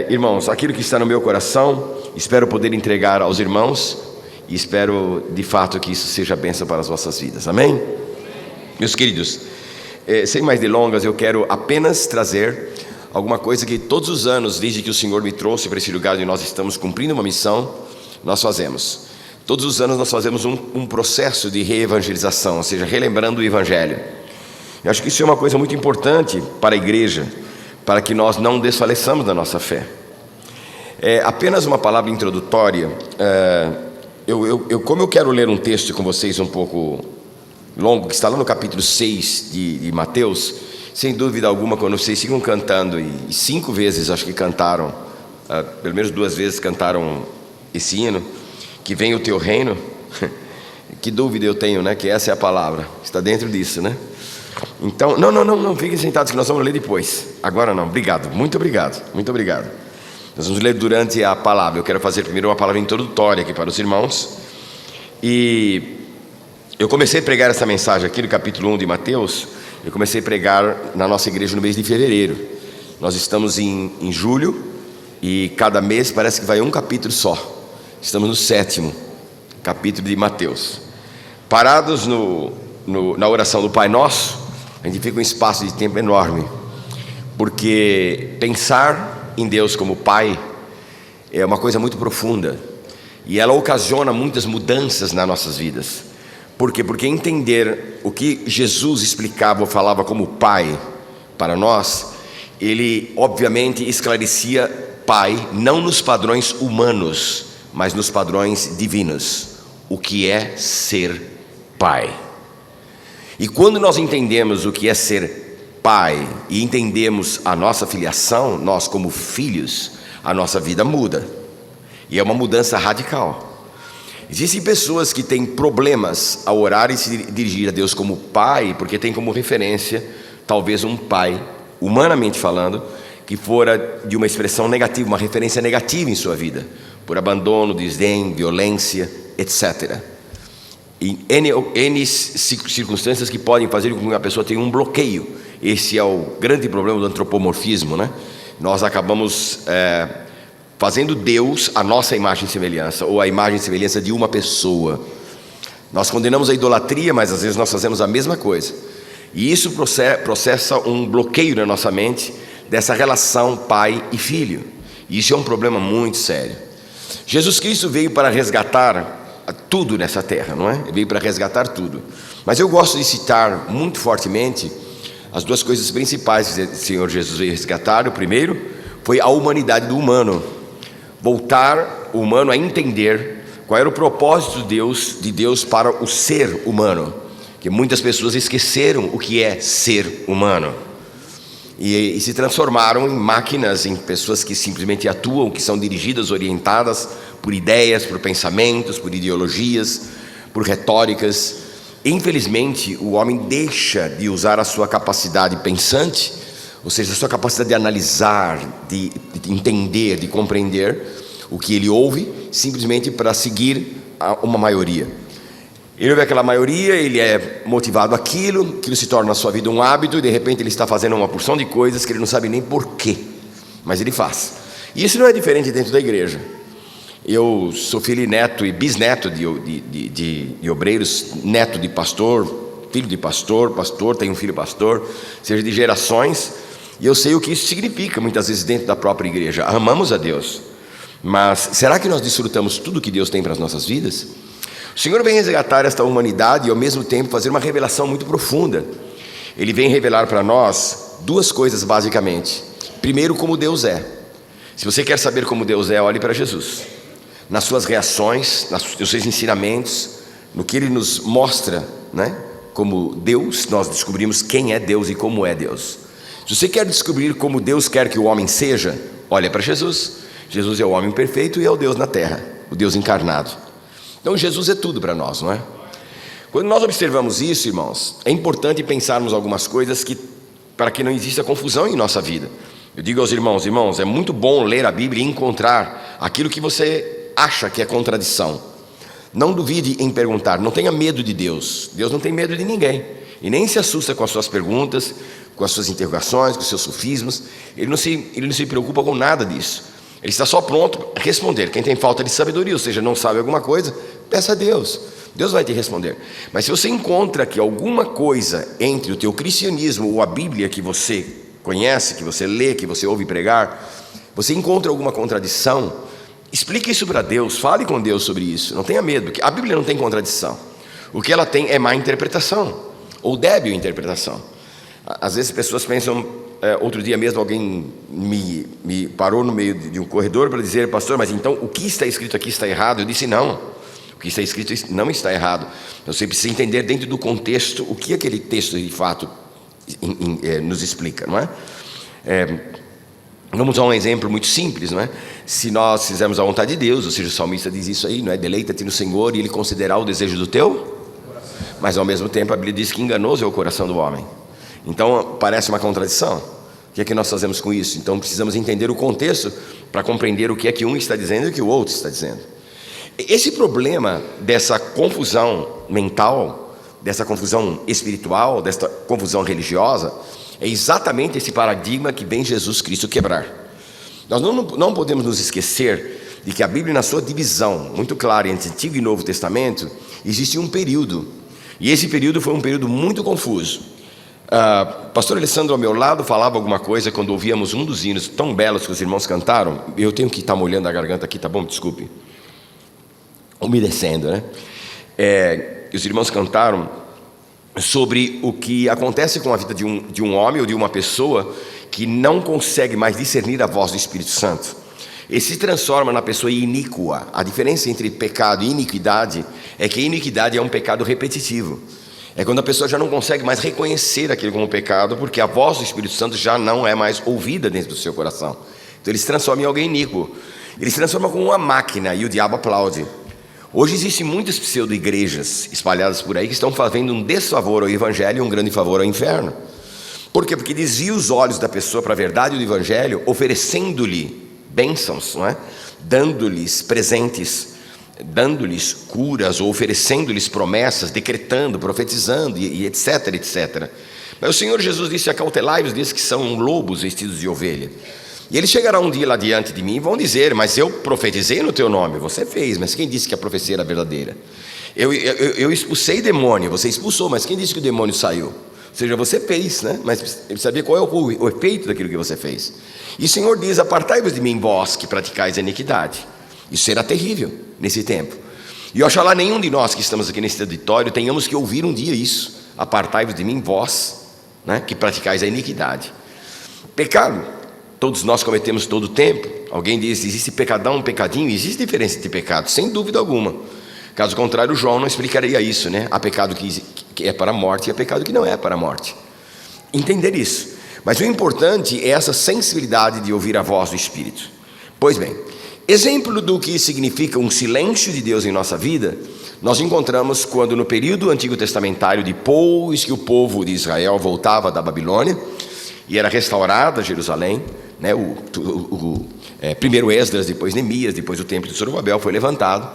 Irmãos, aquilo que está no meu coração, espero poder entregar aos irmãos e espero de fato que isso seja bênção para as vossas vidas, amém? Meus queridos, sem mais delongas, eu quero apenas trazer alguma coisa que todos os anos, desde que o Senhor me trouxe para esse lugar onde nós estamos cumprindo uma missão, nós fazemos. Todos os anos nós fazemos um processo de reevangelização, ou seja, relembrando o Evangelho. Eu acho que isso é uma coisa muito importante para a igreja, para que nós não desfaleçamos da nossa fé. Apenas uma palavra introdutória. Como eu quero ler um texto com vocês um pouco longo, que está lá no capítulo 6 de Mateus, sem dúvida alguma, quando vocês sigam cantando, e 5 vezes acho que cantaram, pelo menos 2 vezes cantaram esse hino, que vem o teu reino, que dúvida eu tenho, né? Que essa é a palavra, está dentro disso, né? Então, não, fiquem sentados que nós vamos ler depois. Agora não, obrigado, muito obrigado. Nós vamos ler durante a palavra. Eu quero fazer primeiro uma palavra introdutória aqui para os irmãos. E eu comecei a pregar essa mensagem aqui no capítulo 1 de Mateus. Eu comecei a pregar na nossa igreja no mês de fevereiro. Nós estamos em julho e cada mês parece que vai um capítulo só. Estamos no 7º capítulo de Mateus. Parados na oração do Pai Nosso, a gente fica um espaço de tempo enorme, porque pensar em Deus como Pai é uma coisa muito profunda, e ela ocasiona muitas mudanças nas nossas vidas. Por quê? Porque entender o que Jesus explicava ou falava como Pai para nós, ele obviamente esclarecia Pai não nos padrões humanos, mas nos padrões divinos, o que é ser Pai. E quando nós entendemos o que é ser pai e entendemos a nossa filiação, nós como filhos, a nossa vida muda. E é uma mudança radical. Existem pessoas que têm problemas ao orar e se dirigir a Deus como pai, porque tem como referência talvez um pai, humanamente falando, que fora de uma expressão negativa, uma referência negativa em sua vida, por abandono, desdém, violência, etc. E N circunstâncias que podem fazer com que a pessoa tenha um bloqueio. Esse é o grande problema do antropomorfismo, né? Nós acabamos fazendo Deus a nossa imagem e semelhança, ou a imagem e semelhança de uma pessoa. Nós condenamos a idolatria, mas às vezes nós fazemos a mesma coisa. E isso processa um bloqueio na nossa mente dessa relação pai e filho. E isso é um problema muito sério. Jesus Cristo veio para resgatar tudo nessa terra, não é? Ele veio para resgatar tudo. Mas eu gosto de citar muito fortemente as 2 coisas principais que o Senhor Jesus veio resgatar. O primeiro foi a humanidade do humano, voltar o humano a entender qual era o propósito de Deus para o ser humano, que muitas pessoas esqueceram o que é ser humano e se transformaram em máquinas, em pessoas que simplesmente atuam, que são dirigidas, orientadas por ideias, por pensamentos, por ideologias, por retóricas. Infelizmente, o homem deixa de usar a sua capacidade pensante, ou seja, a sua capacidade de analisar, de entender, de compreender o que ele ouve, simplesmente para seguir uma maioria. Ele ouve aquela maioria, ele é motivado aquilo se torna na sua vida um hábito, e de repente ele está fazendo uma porção de coisas que ele não sabe nem porquê, mas ele faz. E isso não é diferente dentro da igreja. Eu sou filho e neto e bisneto de obreiros, neto de pastor, filho de pastor, tenho um filho pastor, seja de gerações, e eu sei o que isso significa muitas vezes dentro da própria igreja. Amamos a Deus, mas será que nós desfrutamos tudo que Deus tem para as nossas vidas? O Senhor vem resgatar esta humanidade e ao mesmo tempo fazer uma revelação muito profunda. Ele vem revelar para nós 2 coisas basicamente. Primeiro, como Deus é. Se você quer saber como Deus é, olhe para Jesus. Nas suas reações, nos seus ensinamentos, no que Ele nos mostra, né? Como Deus, nós descobrimos quem é Deus e como é Deus. Se você quer descobrir como Deus quer que o homem seja, olhe para Jesus. Jesus é o homem perfeito e é o Deus na terra, o Deus encarnado. Então Jesus é tudo para nós, não é? Quando nós observamos isso, irmãos, é importante pensarmos algumas coisas para que não exista confusão em nossa vida. Eu digo aos irmãos, é muito bom ler a Bíblia e encontrar aquilo que você acha que é contradição. Não duvide em perguntar, não tenha medo de Deus. Deus não tem medo de ninguém, e nem se assusta com as suas perguntas, com as suas interrogações, com os seus sofismas. Ele não se preocupa com nada disso. Ele está só pronto a responder. Quem tem falta de sabedoria, ou seja, não sabe alguma coisa, peça a Deus. Deus vai te responder. Mas se você encontra que alguma coisa entre o teu cristianismo ou a Bíblia que você conhece, que você lê, que você ouve pregar, você encontra alguma contradição, explique isso para Deus, fale com Deus sobre isso. Não tenha medo, porque a Bíblia não tem contradição. O que ela tem é má interpretação, ou débil interpretação. Às vezes pessoas pensam... outro dia mesmo alguém me parou no meio de um corredor para dizer: pastor, mas então o que está escrito aqui está errado? Eu disse: não, o que está escrito não está errado. Você precisa entender dentro do contexto o que aquele texto de fato nos explica, não é? Vamos a um exemplo muito simples, não é? Se nós fizermos a vontade de Deus, ou seja, o salmista diz isso aí, não é? Deleita-te no Senhor e Ele concederá o desejo do teu, mas ao mesmo tempo a Bíblia diz que enganoso é o coração do homem. Então parece uma contradição. O que é que nós fazemos com isso? Então precisamos entender o contexto para compreender o que é que um está dizendo e o que o outro está dizendo. Esse problema dessa confusão mental, dessa confusão espiritual, dessa confusão religiosa, é exatamente esse paradigma que vem Jesus Cristo quebrar. Nós não podemos nos esquecer de que a Bíblia, na sua divisão muito clara entre Antigo e Novo Testamento, existe um período, e esse período foi um período muito confuso. Pastor Alessandro ao meu lado falava alguma coisa quando ouvíamos um dos hinos tão belos que os irmãos cantaram. Eu tenho que estar molhando a garganta aqui, tá bom? Desculpe. Umedecendo, né? Os irmãos cantaram sobre o que acontece com a vida de um homem ou de uma pessoa que não consegue mais discernir a voz do Espírito Santo. Ele se transforma na pessoa iníqua. A diferença entre pecado e iniquidade é que a iniquidade é um pecado repetitivo. É quando a pessoa já não consegue mais reconhecer aquilo como pecado, porque a voz do Espírito Santo já não é mais ouvida dentro do seu coração. Então ele se transforma em alguém iníquo. Ele se transforma como uma máquina e o diabo aplaude. Hoje existem muitas pseudo-igrejas espalhadas por aí que estão fazendo um desfavor ao Evangelho e um grande favor ao inferno. Por quê? Porque desvia os olhos da pessoa para a verdade do Evangelho, oferecendo-lhe bênçãos, não é? Dando-lhes presentes, dando-lhes curas ou oferecendo-lhes promessas, decretando, profetizando e etc, etc. Mas o Senhor Jesus disse: acautelai-vos desses que são lobos vestidos de ovelha. E eles chegarão um dia lá diante de mim e vão dizer: mas eu profetizei no teu nome. Você fez, mas quem disse que a profecia era verdadeira? Eu expulsei demônio, você expulsou, mas quem disse que o demônio saiu? Ou seja, você fez, né? Mas ele sabia qual é o efeito daquilo que você fez. E o Senhor diz: apartai-vos de mim, vós que praticais a iniquidade. Isso será terrível nesse tempo. E oxalá nenhum de nós que estamos aqui nesse auditório tenhamos que ouvir um dia isso: apartai-vos de mim, vós, né, que praticais a iniquidade. Pecado, todos nós cometemos todo o tempo. Alguém diz: existe pecadão, pecadinho? Existe diferença de pecado, sem dúvida alguma. Caso contrário, João não explicaria isso, né? Há pecado que é para a morte e há pecado que não é para a morte. Entender isso. Mas o importante é essa sensibilidade de ouvir a voz do Espírito. Pois bem, exemplo do que significa um silêncio de Deus em nossa vida, nós encontramos quando no período antigo testamentário, depois que o povo de Israel voltava da Babilônia e era restaurada Jerusalém, né, primeiro Esdras, depois Neemias, depois o templo de Zorobabel foi levantado,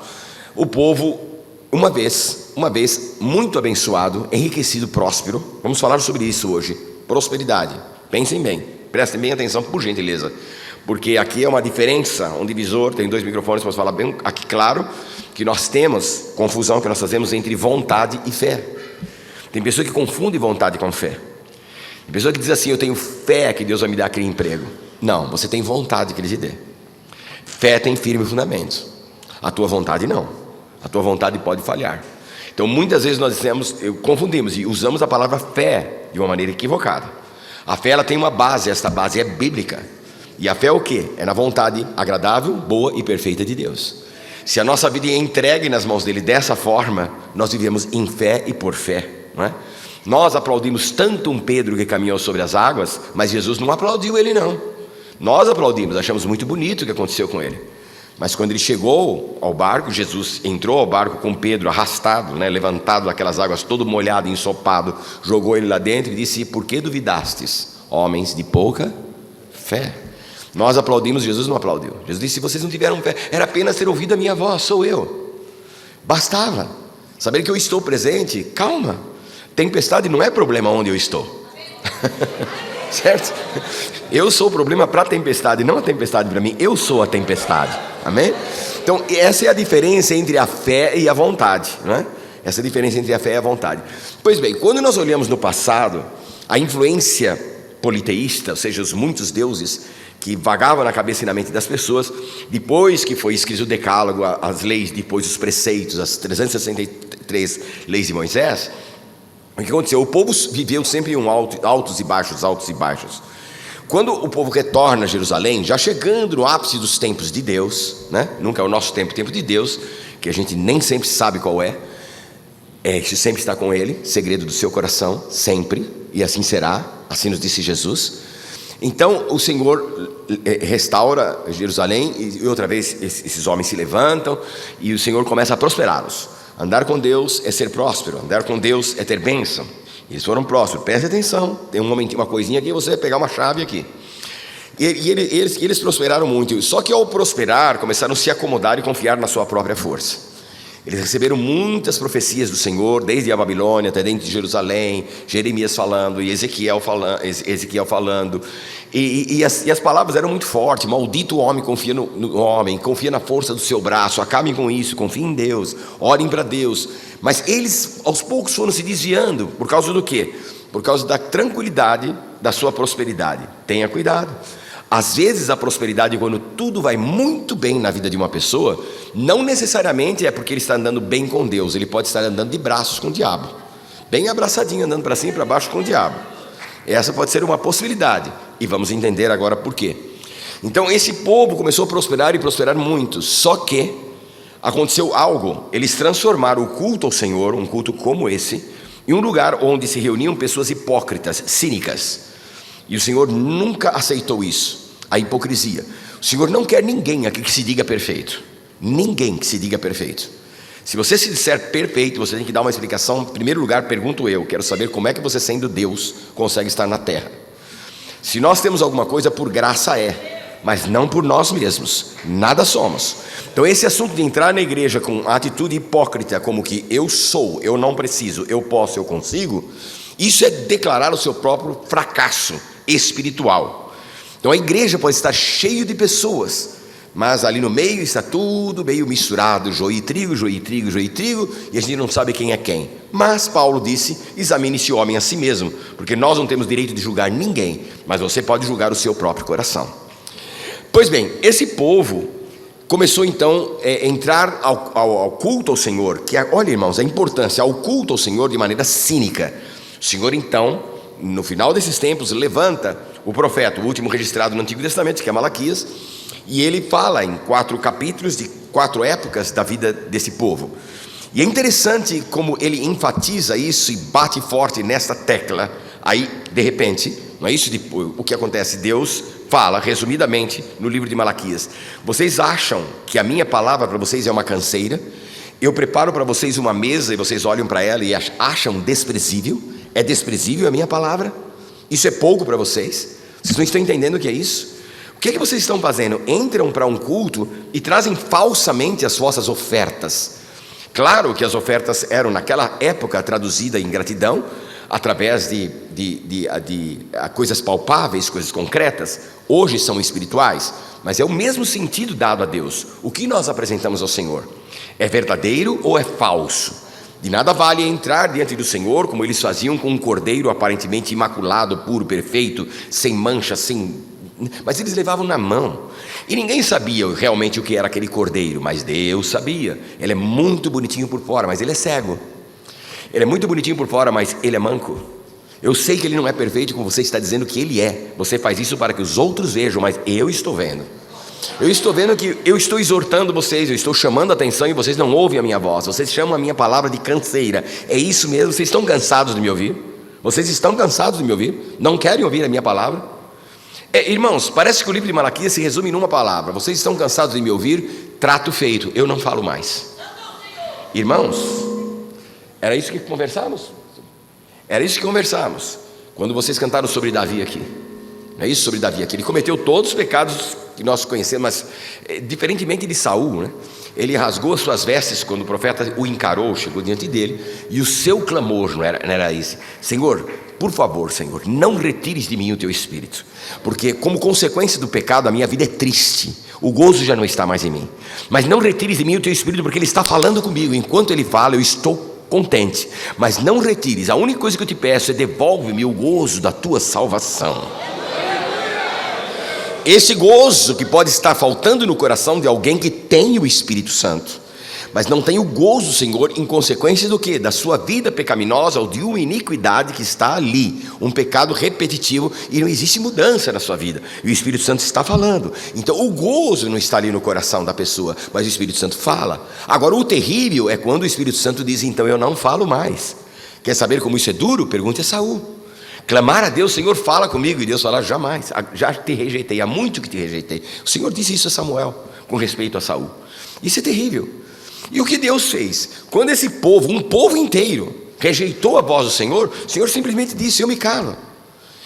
o povo, uma vez muito abençoado, enriquecido, próspero. Vamos falar sobre isso hoje, prosperidade. Pensem bem, prestem bem atenção, por gentileza, porque aqui é uma diferença, um divisor. Tem 2 microfones, posso falar bem aqui claro, que nós temos confusão que nós fazemos entre vontade e fé. Tem pessoa que confunde vontade com fé. Tem pessoa que diz assim: eu tenho fé que Deus vai me dar aquele emprego. Não, você tem vontade que Ele te dê. Fé tem firme fundamento. A tua vontade não. A tua vontade pode falhar. Então muitas vezes nós confundimos e usamos a palavra fé de uma maneira equivocada. A fé, ela tem uma base, esta base é bíblica. E a fé é o quê? É na vontade agradável, boa e perfeita de Deus. Se a nossa vida é entregue nas mãos dele dessa forma, nós vivemos em fé e por fé, não é? Nós aplaudimos tanto um Pedro que caminhou sobre as águas, mas Jesus não aplaudiu ele não. Nós aplaudimos, achamos muito bonito o que aconteceu com ele. Mas quando ele chegou ao barco, Jesus entrou ao barco com Pedro arrastado, né, levantado daquelas águas, todo molhado, ensopado, jogou ele lá dentro e disse: por que duvidastes, homens de pouca fé? Nós aplaudimos, Jesus não aplaudiu. Jesus disse: se vocês não tiveram fé, era apenas ter ouvido a minha voz, sou eu. Bastava saber que eu estou presente. Calma, tempestade não é problema onde eu estou. certo? Eu sou o problema para a tempestade, não a tempestade para mim. Eu sou a tempestade, amém? Então essa é a diferença entre a fé e a vontade, não é? Essa é a diferença entre a fé e a vontade. Pois bem, quando nós olhamos no passado, a influência politeísta, ou seja, os muitos deuses que vagavam na cabeça e na mente das pessoas, depois que foi escrito o decálogo, as leis, depois os preceitos, as 363 leis de Moisés, o que aconteceu? O povo viveu sempre em altos e baixos, altos e baixos. Quando o povo retorna a Jerusalém, já chegando no ápice dos tempos de Deus, né? Nunca é o nosso tempo, o tempo de Deus, que a gente nem sempre sabe qual é, isso sempre está com Ele, segredo do seu coração, sempre, e assim será, assim nos disse Jesus. Então o Senhor restaura Jerusalém, e outra vez esses homens se levantam, e o Senhor começa a prosperá-los. Andar com Deus é ser próspero, andar com Deus é ter bênção. Eles foram prósperos, preste atenção, tem um momentinho, uma coisinha aqui, você vai pegar uma chave aqui. E eles prosperaram muito, só que ao prosperar, começaram a se acomodar e confiar na sua própria força. Eles receberam muitas profecias do Senhor, desde a Babilônia até dentro de Jerusalém, Jeremias falando, e Ezequiel falando, e as palavras eram muito fortes. Maldito o homem, confia no homem, confia na força do seu braço, acabem com isso, confiem em Deus, orem para Deus. Mas eles aos poucos foram se desviando, por causa do quê? Por causa da tranquilidade da sua prosperidade. Tenha cuidado. Às vezes a prosperidade, quando tudo vai muito bem na vida de uma pessoa, não necessariamente é porque ele está andando bem com Deus. Ele pode estar andando de braços com o diabo, bem abraçadinho, andando para cima e para baixo com o diabo. Essa pode ser uma possibilidade, e vamos entender agora por quê. Então esse povo começou a prosperar e prosperar muito, só que aconteceu algo. Eles transformaram o culto ao Senhor, um culto como esse, em um lugar onde se reuniam pessoas hipócritas, cínicas. E o Senhor nunca aceitou isso, a hipocrisia. O Senhor não quer ninguém aqui que se diga perfeito. Ninguém que se diga perfeito. Se você se disser perfeito, você tem que dar uma explicação. Em primeiro lugar, pergunto eu, quero saber como é que você, sendo Deus, consegue estar na terra. Se nós temos alguma coisa, por graça mas não por nós mesmos. Nada somos. Então esse assunto de entrar na igreja com atitude hipócrita, como que eu sou, eu não preciso, eu posso, eu consigo, isso é declarar o seu próprio fracasso espiritual. Então a igreja pode estar cheia de pessoas, mas ali no meio está tudo meio misturado, joio e trigo, joio e trigo, joio e trigo, e a gente não sabe quem é quem. Mas Paulo disse, examine esse homem a si mesmo, porque nós não temos direito de julgar ninguém, mas você pode julgar o seu próprio coração. Pois bem, esse povo começou então a entrar ao culto ao Senhor, que olha, irmãos, a importância, ao culto ao Senhor de maneira cínica. O Senhor então, no final desses tempos, levanta o profeta, o último registrado no Antigo Testamento, que é Malaquias, e ele fala em 4 capítulos de 4 épocas da vida desse povo. E é interessante como ele enfatiza isso e bate forte nesta tecla. Aí, de repente, não é isso o que acontece? Deus fala resumidamente no livro de Malaquias: vocês acham que a minha palavra para vocês é uma canseira? Eu preparo para vocês uma mesa e vocês olham para ela e acham desprezível? É desprezível a minha palavra? Isso é pouco para vocês? Vocês não estão entendendo o que é isso? O que é que vocês estão fazendo? Entram para um culto e trazem falsamente as vossas ofertas. Claro que as ofertas eram naquela época traduzidas em gratidão, através de coisas palpáveis, coisas concretas. Hoje são espirituais, mas é o mesmo sentido dado a Deus. O que nós apresentamos ao Senhor? É verdadeiro ou é falso? De nada vale entrar diante do Senhor como eles faziam com um cordeiro aparentemente imaculado, puro, perfeito, sem mancha, mas eles levavam na mão, e ninguém sabia realmente o que era aquele cordeiro, mas Deus sabia. Ele é muito bonitinho por fora, mas ele é cego. Ele é muito bonitinho por fora, mas ele é manco. Eu sei que ele não é perfeito como você está dizendo que ele é. Você faz isso para que os outros vejam, mas eu estou vendo. Eu estou vendo que eu estou exortando vocês, eu estou chamando a atenção e vocês não ouvem a minha voz. Vocês chamam a minha palavra de canseira. É isso mesmo? Vocês estão cansados de me ouvir? Vocês estão cansados de me ouvir? Não querem ouvir a minha palavra? Irmãos, parece que o livro de Malaquias se resume numa palavra: vocês estão cansados de me ouvir? Trato feito, eu não falo mais. Irmãos, era isso que conversamos? Era isso que conversamos quando vocês cantaram sobre Davi aqui. Não é isso? Sobre Davi aqui. Ele cometeu todos os pecados que nós conhecemos, mas diferentemente de Saul, né? Ele rasgou as suas vestes quando o profeta o encarou, chegou diante dele, e o seu clamor não era esse: Senhor, por favor, Senhor, não retires de mim o teu Espírito, porque como consequência do pecado a minha vida é triste, o gozo já não está mais em mim, mas não retires de mim o teu Espírito, porque Ele está falando comigo, enquanto Ele fala eu estou contente, mas não retires, a única coisa que eu te peço é devolve-me o gozo da tua salvação. Esse gozo que pode estar faltando no coração de alguém que tem o Espírito Santo, mas não tem o gozo, Senhor, em consequência do quê? Da sua vida pecaminosa ou de uma iniquidade que está ali, um pecado repetitivo, e não existe mudança na sua vida, e o Espírito Santo está falando. Então o gozo não está ali no coração da pessoa, mas o Espírito Santo fala. Agora o terrível é quando o Espírito Santo diz, então eu não falo mais. Quer saber como isso é duro? Pergunte a Saul. Clamar a Deus, Senhor, fala comigo, e Deus falar, jamais, já te rejeitei, há muito que te rejeitei. O Senhor disse isso a Samuel, com respeito a Saul. Isso é terrível. E o que Deus fez? Quando esse povo, um povo inteiro, rejeitou a voz do Senhor, o Senhor simplesmente disse, eu me calo.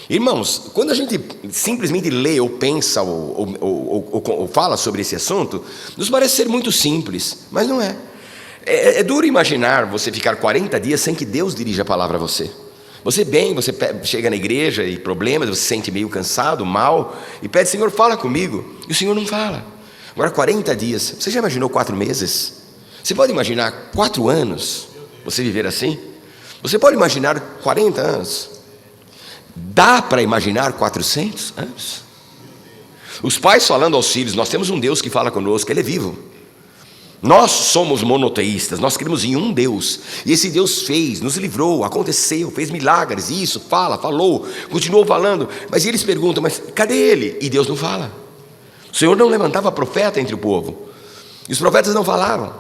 Irmãos, quando a gente simplesmente lê ou pensa ou fala sobre esse assunto, nos parece ser muito simples, mas não é. É duro imaginar você ficar 40 dias sem que Deus dirija a palavra a você. Você chega na igreja e problemas, você se sente meio cansado, mal, e pede, Senhor, fala comigo, e o Senhor não fala. Agora 40 dias, você já imaginou 4 meses? Você pode imaginar 4 anos, você viver assim? Você pode imaginar 40 anos? Dá para imaginar 400 anos? Os pais falando aos filhos, nós temos um Deus que fala conosco, Ele é vivo. Nós somos monoteístas, nós cremos em um Deus, e esse Deus fez, nos livrou, aconteceu, fez milagres, isso, falou, continuou falando, mas eles perguntam, mas cadê Ele? E Deus não fala. O Senhor não levantava profeta entre o povo, e os profetas não falavam.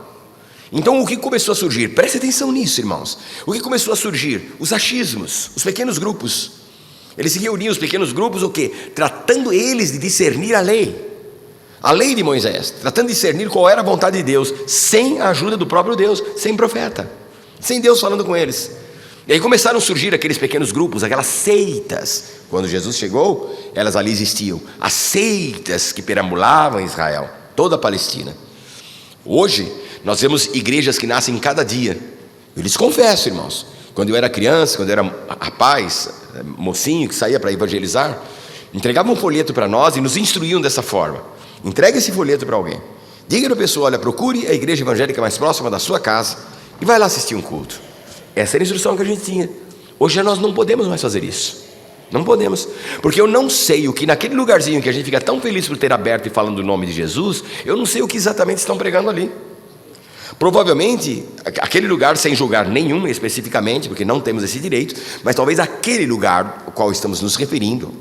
Então o que começou a surgir? Preste atenção nisso, irmãos. O que começou a surgir? Os achismos, os pequenos grupos. Eles se reuniam, os pequenos grupos, o quê? Tratando eles de discernir a lei de Moisés, tratando de discernir qual era a vontade de Deus, sem a ajuda do próprio Deus, sem profeta, sem Deus falando com eles. E aí começaram a surgir aqueles pequenos grupos, aquelas seitas. Quando Jesus chegou, elas ali existiam, as seitas que perambulavam em Israel, toda a Palestina. Hoje nós vemos igrejas que nascem cada dia. Eu lhes confesso, irmãos, quando eu era criança, quando eu era rapaz, mocinho que saía para evangelizar, entregavam um folheto para nós e nos instruíam dessa forma. Entregue esse folheto para alguém, diga para a pessoa, olha, procure a igreja evangélica mais próxima da sua casa e vai lá assistir um culto. Essa era a instrução que a gente tinha. Hoje nós não podemos mais fazer isso. Não podemos, porque eu não sei o que naquele lugarzinho que a gente fica tão feliz por ter aberto e falando o nome de Jesus, eu não sei o que exatamente estão pregando ali. Provavelmente, aquele lugar, sem julgar nenhum especificamente, porque não temos esse direito, mas talvez aquele lugar ao qual estamos nos referindo,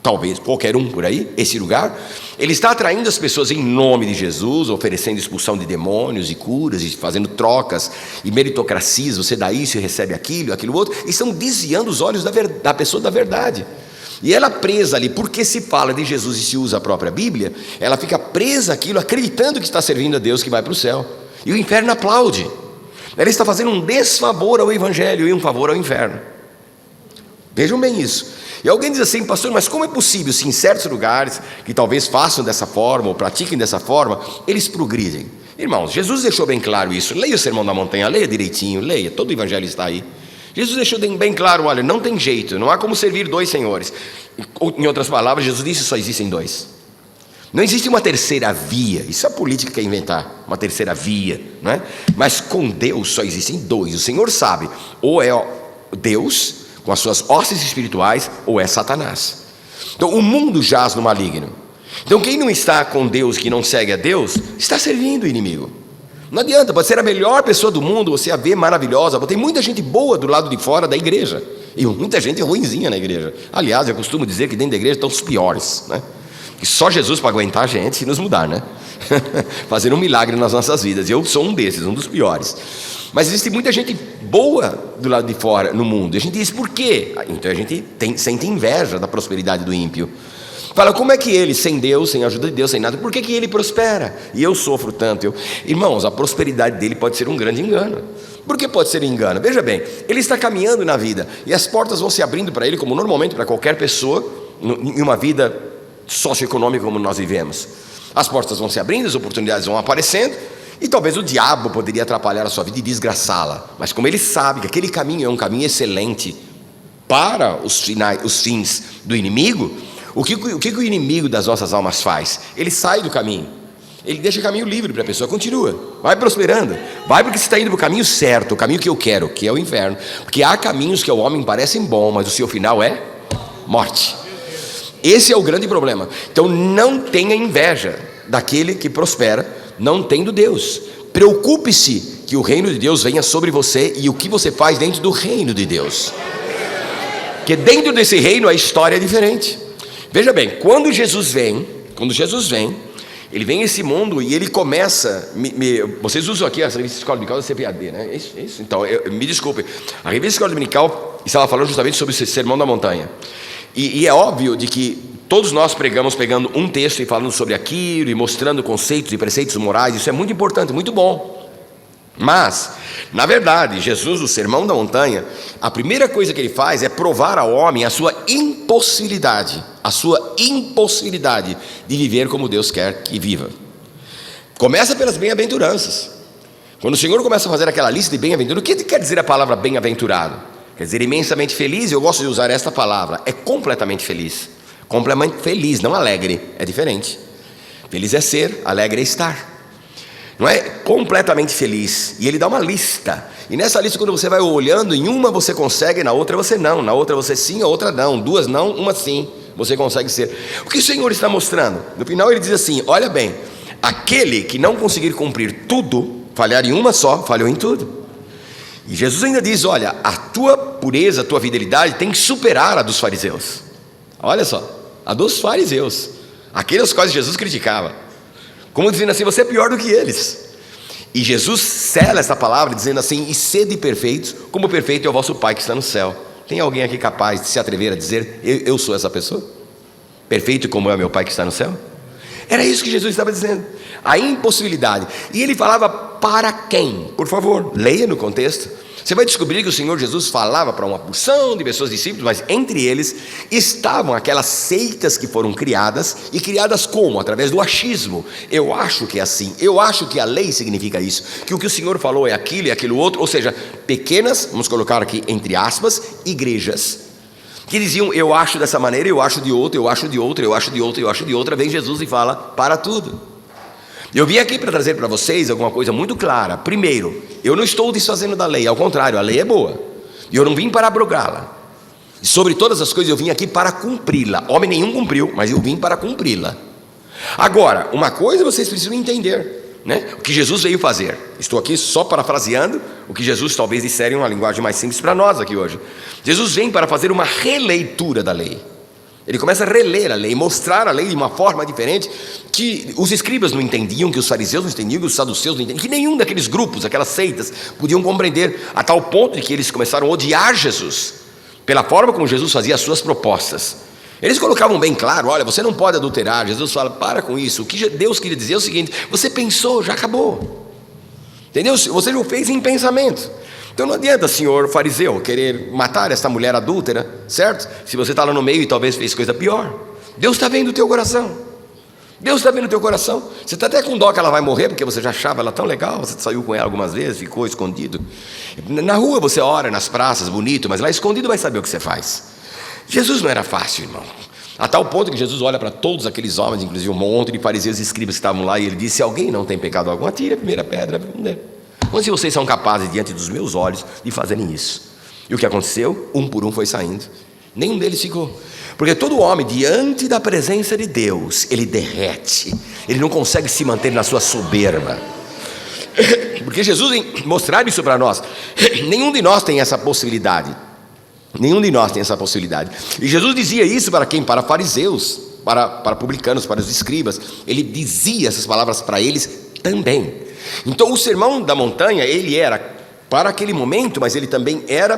talvez qualquer um por aí, esse lugar, ele está atraindo as pessoas em nome de Jesus, oferecendo expulsão de demônios e curas, e fazendo trocas e meritocracias, você dá isso e recebe aquilo outro, e estão desviando os olhos da pessoa da verdade. E ela presa ali, porque se fala de Jesus e se usa a própria Bíblia, ela fica presa àquilo, acreditando que está servindo a Deus, que vai para o céu. E o inferno aplaude. Ela está fazendo um desfavor ao Evangelho e um favor ao inferno. Vejam bem isso. E alguém diz assim, pastor, mas como é possível se em certos lugares que talvez façam dessa forma ou pratiquem dessa forma, eles progridem? Irmãos, Jesus deixou bem claro isso. Leia o Sermão da Montanha, leia direitinho, leia, todo o Evangelho está aí. Jesus deixou bem claro, olha, não tem jeito, não há como servir 2 senhores. Em outras palavras, Jesus disse, só existem 2. Não existe uma terceira via, isso a política quer inventar, uma terceira via, não é? Mas com Deus só existem 2, o Senhor sabe, ou é Deus com as suas hostes espirituais, ou é Satanás. Então o mundo jaz no maligno. Então quem não está com Deus, que não segue a Deus, está servindo o inimigo. Não adianta, pode ser a melhor pessoa do mundo, você a vê maravilhosa, tem muita gente boa do lado de fora da igreja, e muita gente ruinzinha na igreja. Aliás, eu costumo dizer que dentro da igreja estão os piores, né? E só Jesus para aguentar a gente e nos mudar, né? Fazer um milagre nas nossas vidas. Eu sou um desses, um dos piores. Mas existe muita gente boa do lado de fora no mundo. E a gente diz, por quê? Então a gente sente inveja da prosperidade do ímpio. Fala, como é que ele, sem Deus, sem a ajuda de Deus, sem nada, por que ele prospera? E eu sofro tanto. Irmãos, a prosperidade dele pode ser um grande engano. Por que pode ser um engano? Veja bem, ele está caminhando na vida e as portas vão se abrindo para ele, como normalmente para qualquer pessoa, em uma vida socioeconômica como nós vivemos. As portas vão se abrindo, as oportunidades vão aparecendo, e talvez o diabo poderia atrapalhar a sua vida e desgraçá-la. Mas como ele sabe que aquele caminho é um caminho excelente, para os fins do inimigo, o que o inimigo das nossas almas faz? Ele sai do caminho, ele deixa o caminho livre para a pessoa, continua, vai prosperando, vai porque você está indo para o caminho certo, o caminho que eu quero, que é o inferno, porque há caminhos que ao homem parecem bons, mas o seu final é morte. Esse é o grande problema. Então não tenha inveja daquele que prospera, não tendo Deus. Preocupe-se que o reino de Deus venha sobre você e o que você faz dentro do reino de Deus, porque dentro desse reino a história é diferente. Veja bem, quando Jesus vem, ele vem a esse mundo e ele começa, vocês usam aqui a revista Escola Dominical da CPAD, né? Isso. Então, me desculpe, a revista Escola Dominical estava falando justamente sobre esse Sermão da Montanha, e é óbvio de que todos nós pregamos pegando um texto e falando sobre aquilo, e mostrando conceitos e preceitos morais. Isso é muito importante, muito bom. Mas, na verdade, Jesus, o Sermão da Montanha, a primeira coisa que ele faz é provar ao homem a sua impossibilidade de viver como Deus quer que viva. Começa pelas bem-aventuranças. Quando o Senhor começa a fazer aquela lista de bem-aventuranças, o que quer dizer a palavra bem-aventurado? Quer dizer imensamente feliz. Eu gosto de usar esta palavra, é completamente feliz. Completamente feliz, não alegre, é diferente. Feliz é ser, alegre é estar. Não é completamente feliz. E ele dá uma lista, e nessa lista, quando você vai olhando, em uma você consegue, na outra você não, na outra você sim, a outra não, duas não, uma sim, você consegue ser. O que o Senhor está mostrando? No final ele diz assim: olha bem, aquele que não conseguir cumprir tudo, falhar em uma só, falhou em tudo. E Jesus ainda diz: olha, a tua pureza, a tua fidelidade tem que superar a dos fariseus. Olha só, a dos fariseus, aqueles quais Jesus criticava, como dizendo assim: você é pior do que eles. E Jesus sela essa palavra dizendo assim: e sede perfeitos, como perfeito é o vosso Pai que está no céu. Tem alguém aqui capaz de se atrever a dizer: eu sou essa pessoa? Perfeito como é o meu Pai que está no céu? Era isso que Jesus estava dizendo, a impossibilidade. E ele falava para quem? Por favor, leia no contexto. Você vai descobrir que o Senhor Jesus falava para uma porção de pessoas, discípulos, mas entre eles estavam aquelas seitas que foram criadas, e criadas como? Através do achismo. Eu acho que é assim, eu acho que a lei significa isso, que o que o Senhor falou é aquilo e aquilo outro, ou seja, pequenas, vamos colocar aqui entre aspas, igrejas, que diziam: eu acho dessa maneira, eu acho de outra, eu acho de outra, eu acho de outra, eu acho de outra. Vem Jesus e fala: para tudo. Eu vim aqui para trazer para vocês alguma coisa muito clara. Primeiro, eu não estou desfazendo da lei, ao contrário, a lei é boa, e eu não vim para abrogá-la. E sobre todas as coisas eu vim aqui para cumpri-la. Homem nenhum cumpriu, mas eu vim para cumpri-la. Agora, uma coisa vocês precisam entender, né? O que Jesus veio fazer. Estou aqui só parafraseando o que Jesus talvez dissesse em uma linguagem mais simples para nós aqui hoje. Jesus vem para fazer uma releitura da lei. Ele começa a reler a lei, mostrar a lei de uma forma diferente, que os escribas não entendiam, que os fariseus não entendiam, que os saduceus não entendiam, que nenhum daqueles grupos, aquelas seitas, podiam compreender, a tal ponto de que eles começaram a odiar Jesus, pela forma como Jesus fazia as suas propostas. Eles colocavam bem claro: olha, você não pode adulterar. Jesus fala: para com isso. O que Deus queria dizer é o seguinte: você pensou, já acabou. Entendeu? Você já o fez em pensamento. Então não adianta, senhor fariseu, querer matar esta mulher adúltera, certo? Se você está lá no meio e talvez fez coisa pior. Deus está vendo o teu coração. Deus está vendo o teu coração. Você está até com dó que ela vai morrer, porque você já achava ela tão legal, você saiu com ela algumas vezes, ficou escondido. Na rua você ora, nas praças, bonito, mas lá escondido vai saber o que você faz. Jesus não era fácil, irmão. A tal ponto que Jesus olha para todos aqueles homens, inclusive um monte de fariseus e escribas que estavam lá, e ele disse: se alguém não tem pecado algum, atire a primeira pedra. Quantos de vocês são capazes, diante dos meus olhos, de fazerem isso? E o que aconteceu? Um por um foi saindo. Nenhum deles ficou. Porque todo homem, diante da presença de Deus, ele derrete. Ele não consegue se manter na sua soberba. Porque Jesus vem mostrar isso para nós. Nenhum de nós tem essa possibilidade. Nenhum de nós tem essa possibilidade. E Jesus dizia isso para quem? Para fariseus, para publicanos, para os escribas. Ele dizia essas palavras para eles também. Então o Sermão da Montanha, ele era para aquele momento, mas ele também era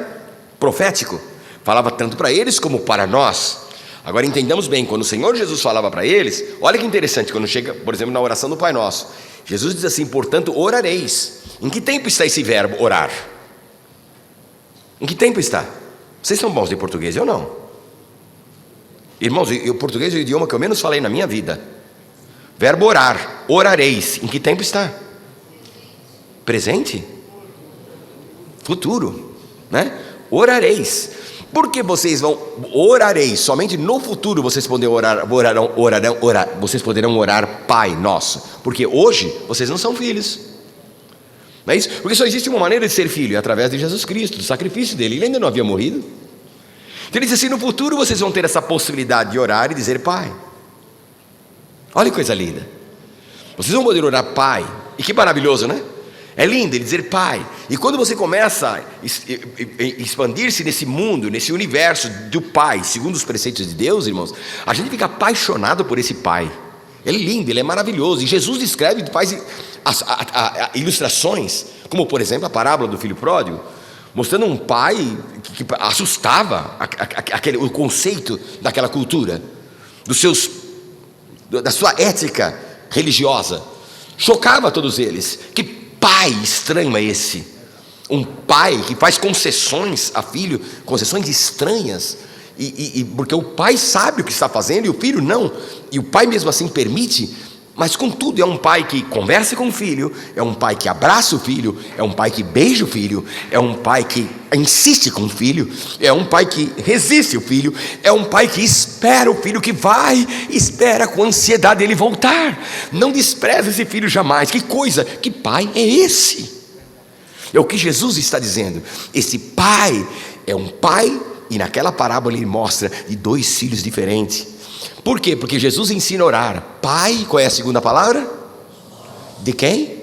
profético. Falava tanto para eles como para nós. Agora entendamos bem, quando o Senhor Jesus falava para eles, olha que interessante, quando chega, por exemplo, na oração do Pai Nosso, Jesus diz assim: portanto orareis. Em que tempo está esse verbo orar? Em que tempo está? Vocês são bons de português, eu não. Irmãos, o português é o idioma que eu menos falei na minha vida. Verbo orar, orareis. Em que tempo está? Presente? Futuro, né? Orareis. Porque vocês orareis, somente no futuro vocês vocês poderão orar Pai Nosso, porque hoje vocês não são filhos. Não é isso? Porque só existe uma maneira de ser filho, é através de Jesus Cristo, do sacrifício dele. Ele ainda não havia morrido. Então ele diz assim: no futuro vocês vão ter essa possibilidade de orar e dizer Pai. Olha que coisa linda. Vocês vão poder orar Pai. E que maravilhoso, né? É lindo ele dizer Pai. E quando você começa a expandir-se nesse mundo, nesse universo do Pai, segundo os preceitos de Deus, irmãos, a gente fica apaixonado por esse Pai. Ele é lindo, ele é maravilhoso. E Jesus descreve, faz ilustrações, como por exemplo a parábola do filho pródigo, mostrando um pai que assustava o conceito daquela cultura, da sua ética religiosa, chocava todos eles. Que pai estranho é esse? Um pai que faz concessões a filho, concessões estranhas, porque o pai sabe o que está fazendo e o filho não, e o pai mesmo assim permite. Mas contudo é um pai que conversa com o filho, é um pai que abraça o filho, é um pai que beija o filho, é um pai que insiste com o filho, é um pai que resiste o filho, é um pai que espera o filho, que espera com ansiedade ele voltar, não despreza esse filho jamais. Que coisa, que pai é esse? É o que Jesus está dizendo. Esse pai é um pai, e naquela parábola ele mostra de dois filhos diferentes. Por quê? Porque Jesus ensina a orar Pai. Qual é a segunda palavra? De quem?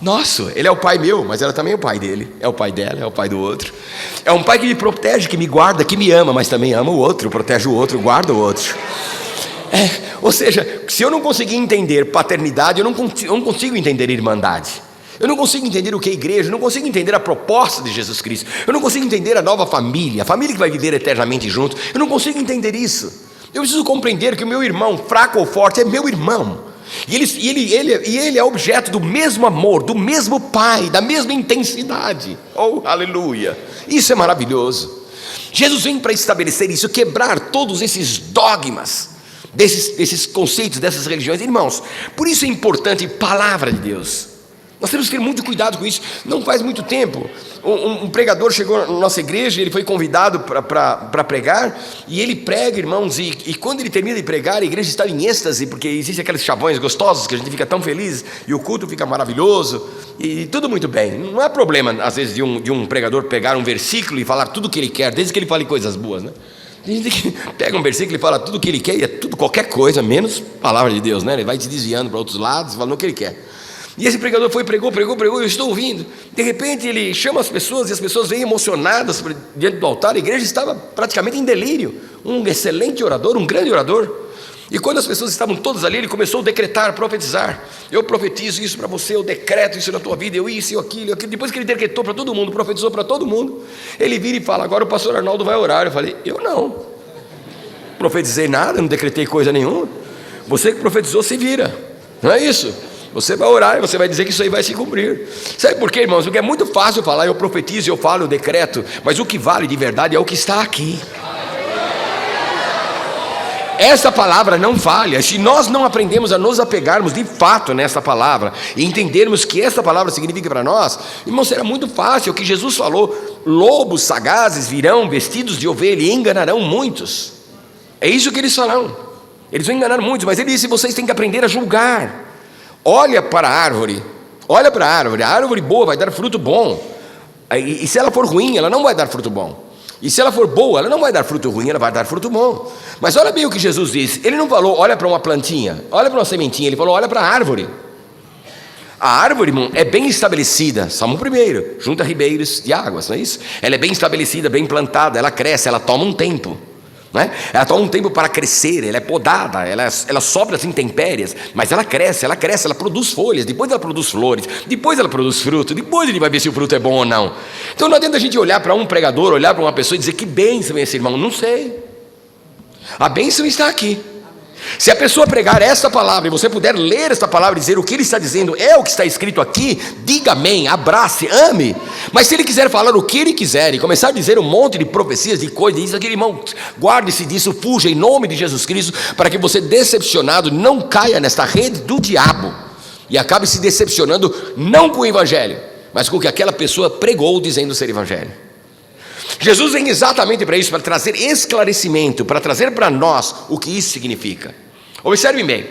Nosso. Ele é o pai meu, mas ela também é o pai dele, é o pai dela, é o pai do outro. É um pai que me protege, que me guarda, que me ama, mas também ama o outro, protege o outro, guarda o outro. Ou seja, se eu não conseguir entender paternidade, eu não consigo entender irmandade. Eu não consigo entender o que é igreja, eu não consigo entender a proposta de Jesus Cristo, eu não consigo entender a nova família, a família que vai viver eternamente junto. Eu não consigo entender isso. Eu preciso compreender que o meu irmão, fraco ou forte, é meu irmão. E ele é objeto do mesmo amor, do mesmo Pai, da mesma intensidade. Oh, aleluia! Isso é maravilhoso. Jesus vem para estabelecer isso, quebrar todos esses dogmas, desses conceitos, dessas religiões. Irmãos, por isso é importante a palavra de Deus. Nós temos que ter muito cuidado com isso. Não faz muito tempo, um pregador chegou na nossa igreja, ele foi convidado para pregar, e ele prega, irmãos, e quando ele termina de pregar, a igreja está em êxtase, porque existem aqueles chavões gostosos, que a gente fica tão feliz, e o culto fica maravilhoso, e tudo muito bem. Não há problema, às vezes, de um pregador pegar um versículo e falar tudo o que ele quer, desde que ele fale coisas boas, né? Tem gente que pega um versículo e fala tudo o que ele quer, e é tudo, qualquer coisa, menos palavra de Deus, né? Ele vai te desviando para outros lados, falando o que ele quer. E esse pregador pregou, eu estou ouvindo. De repente ele chama as pessoas, e as pessoas vêm emocionadas diante do altar. A igreja estava praticamente em delírio. Um excelente orador, um grande orador. E quando as pessoas estavam todas ali, ele começou a decretar, a profetizar. Eu profetizo isso para você, eu decreto isso na tua vida, eu isso, eu aquilo. Depois que ele decretou para todo mundo, profetizou para todo mundo, ele vira e fala: agora o pastor Arnaldo vai orar. Eu falei: eu não profetizei nada, não decretei coisa nenhuma. Você que profetizou, se vira. Não é isso? Você vai orar e você vai dizer que isso aí vai se cumprir. Sabe por quê, irmãos? Porque é muito fácil falar, eu profetizo, eu falo, eu decreto, mas o que vale de verdade é o que está aqui. Essa palavra não falha. Se nós não aprendemos a nos apegarmos de fato nessa palavra e entendermos que essa palavra significa para nós, irmãos, será muito fácil. O que Jesus falou: lobos sagazes virão vestidos de ovelha e enganarão muitos. É isso que eles farão. Eles vão enganar muitos, mas ele disse: vocês têm que aprender a julgar. Olha para a árvore, a árvore boa vai dar fruto bom, e se ela for ruim, ela não vai dar fruto bom, e se ela for boa, ela não vai dar fruto ruim, ela vai dar fruto bom. Mas olha bem o que Jesus disse. Ele não falou: olha para uma plantinha, olha para uma sementinha, ele falou: olha para a árvore. A árvore, irmão, é bem estabelecida. Salmo 1, junto a ribeiros de águas, não é isso? Ela é bem estabelecida, bem plantada, ela cresce, ela toma um tempo. Ela toma um tempo para crescer, ela é podada, ela sofre as intempéries, mas ela cresce, ela produz folhas, depois ela produz flores, depois ela produz fruto, depois ele vai ver se o fruto é bom ou não. Então não adianta a gente olhar para um pregador, olhar para uma pessoa e dizer: que bênção é esse irmão. Não sei, a bênção está aqui. Se a pessoa pregar esta palavra e você puder ler esta palavra e dizer o que ele está dizendo é o que está escrito aqui, diga amém, abrace, ame. Mas se ele quiser falar o que ele quiser e começar a dizer um monte de profecias, de coisas, diz aquele irmão: guarde-se disso, fuja em nome de Jesus Cristo, para que você, decepcionado, não caia nesta rede do diabo e acabe se decepcionando não com o evangelho, mas com o que aquela pessoa pregou dizendo ser evangelho. Jesus vem exatamente para isso, para trazer esclarecimento, para trazer para nós o que isso significa. Observem bem,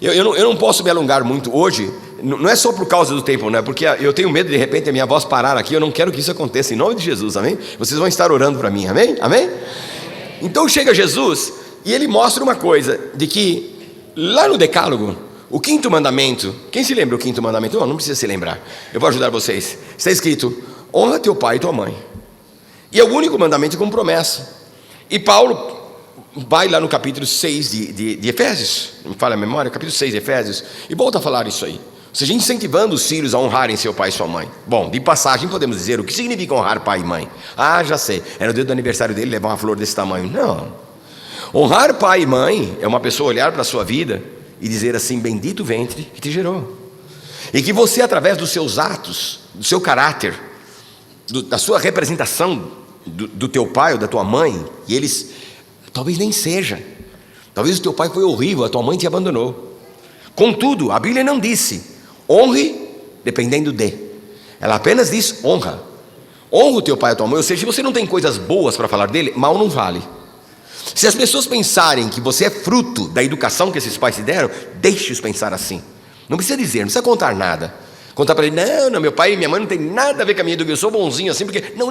eu não posso me alongar muito hoje, não é só por causa do tempo, não é porque eu tenho medo de repente a minha voz parar aqui, eu não quero que isso aconteça, em nome de Jesus, amém? Vocês vão estar orando para mim, amém? Amém? Então chega Jesus e ele mostra uma coisa, de que lá no Decálogo, o quinto mandamento, quem se lembra o quinto mandamento? Não precisa se lembrar, eu vou ajudar vocês. Está escrito: honra teu pai e tua mãe. E é o único mandamento com promessa. E Paulo vai lá no capítulo 6 de Efésios, não me falha a memória, capítulo 6 de Efésios, e volta a falar isso aí. Ou seja, incentivando os filhos a honrarem seu pai e sua mãe. Bom, de passagem podemos dizer, o que significa honrar pai e mãe? Ah, já sei, é no dia do aniversário dele levar uma flor desse tamanho. Não. Honrar pai e mãe é uma pessoa olhar para a sua vida e dizer assim: bendito o ventre que te gerou. E que você, através dos seus atos, do seu caráter, da sua representação do teu pai ou da tua mãe, e eles talvez nem seja, talvez o teu pai foi horrível, a tua mãe te abandonou. Contudo, a Bíblia não disse honre dependendo de, ela apenas diz honra o teu pai e a tua mãe. Ou seja, se você não tem coisas boas para falar dele, mal não vale. Se as pessoas pensarem que você é fruto da educação que esses pais te deram, deixe-os pensar assim. Não precisa dizer, não precisa contar nada. Contar para ele: não, meu pai e minha mãe não tem nada a ver com a minha educação, eu sou bonzinho assim, porque... Não,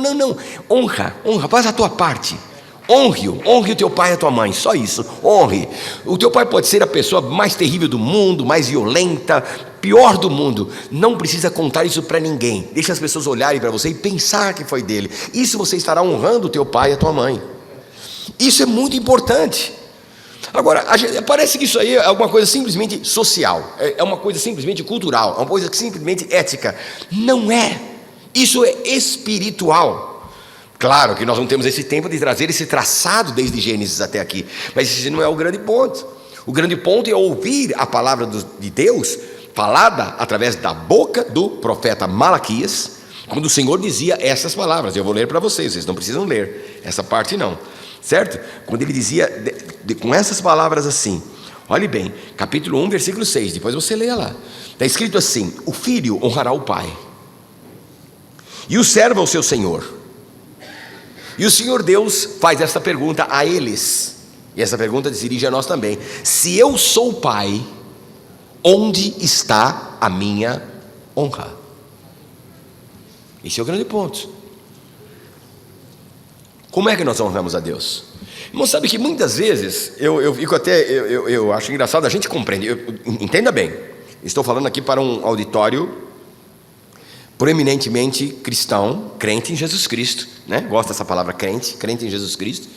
honra, faz a tua parte. Honre o teu pai e a tua mãe, só isso, honre. O teu pai pode ser a pessoa mais terrível do mundo, mais violenta, pior do mundo, não precisa contar isso para ninguém. Deixa as pessoas olharem para você e pensar que foi dele. Isso você estará honrando o teu pai e a tua mãe. Isso é muito importante. Agora, parece que isso aí é alguma coisa simplesmente social, é uma coisa simplesmente cultural, é uma coisa simplesmente ética. Não é. Isso é espiritual. Claro que nós não temos esse tempo de trazer esse traçado desde Gênesis até aqui, mas esse não é o grande ponto. O grande ponto é ouvir a palavra de Deus falada através da boca do profeta Malaquias, quando o Senhor dizia essas palavras. Eu vou ler para vocês não precisam ler essa parte não, certo? Quando ele dizia com essas palavras assim, olhe bem, capítulo 1, versículo 6, depois você leia lá, está escrito assim: o filho honrará o pai, e o servo ao seu senhor. E o Senhor Deus faz essa pergunta a eles, e essa pergunta se dirige a nós também: se eu sou pai, onde está a minha honra? Esse é o grande ponto. Como é que nós honramos a Deus? Irmão, sabe que muitas vezes eu fico até, eu acho engraçado, a gente compreende, entenda bem, estou falando aqui para um auditório proeminentemente cristão, crente em Jesus Cristo, né? Gosto dessa palavra crente em Jesus Cristo.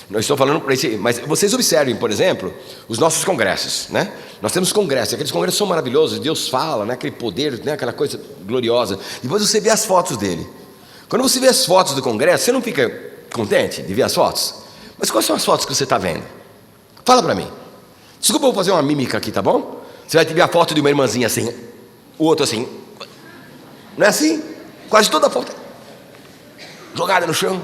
Não estou falando para esse, mas vocês observem, por exemplo, os nossos congressos, né? Nós temos congressos, aqueles congressos são maravilhosos, Deus fala, né? Aquele poder, né? Aquela coisa gloriosa. Depois você vê as fotos dele. Quando você vê as fotos do congresso, você não fica contente de ver as fotos? Mas quais são as fotos que você está vendo? Fala para mim. Desculpa, eu vou fazer uma mímica aqui, tá bom? Você vai ver a foto de uma irmãzinha assim, o outro assim. Não é assim? Quase toda a foto jogada no chão.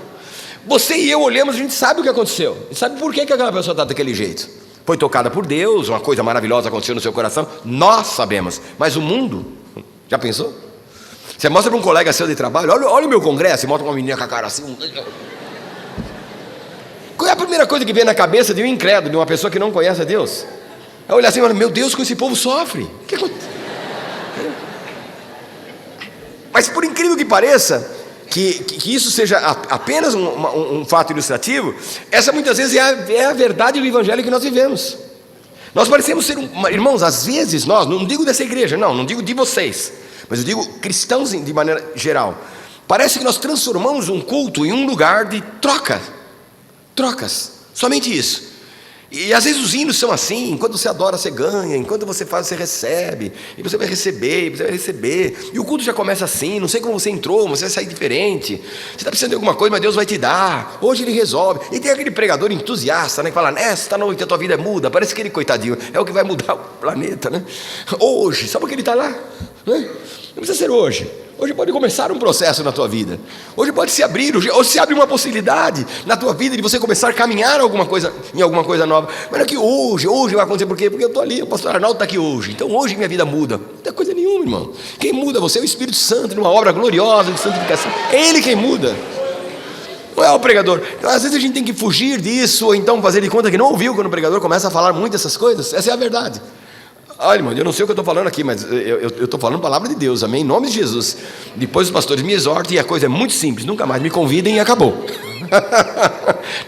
Você e eu olhamos, a gente sabe o que aconteceu. A gente sabe por que aquela pessoa está daquele jeito. Foi tocada por Deus, uma coisa maravilhosa aconteceu no seu coração. Nós sabemos, mas o mundo, já pensou? Você mostra para um colega seu de trabalho: olha o meu congresso, e mostra uma menina com a cara assim. Qual é a primeira coisa que vem na cabeça de um incrédulo, de uma pessoa que não conhece a Deus? É olhar assim e falar: meu Deus, como esse povo sofre. O que acontece? Mas por incrível que pareça, que isso seja apenas um fato ilustrativo, essa muitas vezes é a verdade do evangelho que nós vivemos. Nós parecemos ser, irmãos, às vezes nós, não digo dessa igreja, não digo de vocês, mas eu digo cristãos de maneira geral, parece que nós transformamos um culto em um lugar de trocas, somente isso. E às vezes os hinos são assim: enquanto você adora, você ganha, enquanto você faz, você recebe, e você vai receber, e o culto já começa assim: não sei como você entrou, mas você vai sair diferente, você está precisando de alguma coisa, mas Deus vai te dar, hoje Ele resolve. E tem aquele pregador entusiasta, né, que fala: nesta noite a tua vida muda, parece que ele, coitadinho, é o que vai mudar o planeta, né? Hoje, sabe por que ele está lá? Né? Não precisa ser hoje pode começar um processo na tua vida, hoje pode se abrir, hoje se abre uma possibilidade na tua vida de você começar a caminhar em alguma coisa nova. Mas não é que hoje vai acontecer, por quê? Porque eu estou ali, o pastor Arnaldo está aqui hoje, então hoje minha vida muda. Não tem coisa nenhuma, irmão. Quem muda você é o Espírito Santo, numa obra gloriosa de santificação. É Ele quem muda. Não é o pregador. Então, às vezes a gente tem que fugir disso, ou então fazer de conta que não ouviu quando o pregador começa a falar muito dessas coisas. Essa é a verdade. Olha, irmão, eu não sei o que eu estou falando aqui, mas eu estou falando a palavra de Deus, amém? Em nome de Jesus. Depois os pastores me exortam e a coisa é muito simples, nunca mais me convidem e acabou.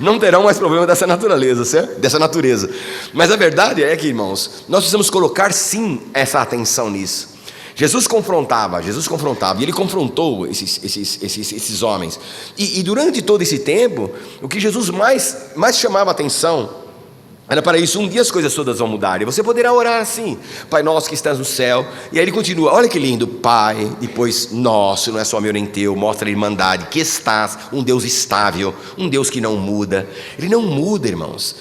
Não terão mais problema dessa natureza, certo? Dessa natureza. Mas a verdade é que, irmãos, nós precisamos colocar sim essa atenção nisso. Jesus confrontava, e ele confrontou esses homens. E durante todo esse tempo, o que Jesus mais chamava a atenção era para isso: um dia as coisas todas vão mudar, e você poderá orar assim: Pai nosso que estás no céu. E aí ele continua, olha que lindo, Pai, depois nosso, não é só meu nem teu, mostra a irmandade, que estás, um Deus estável, um Deus que não muda. Ele não muda, irmãos.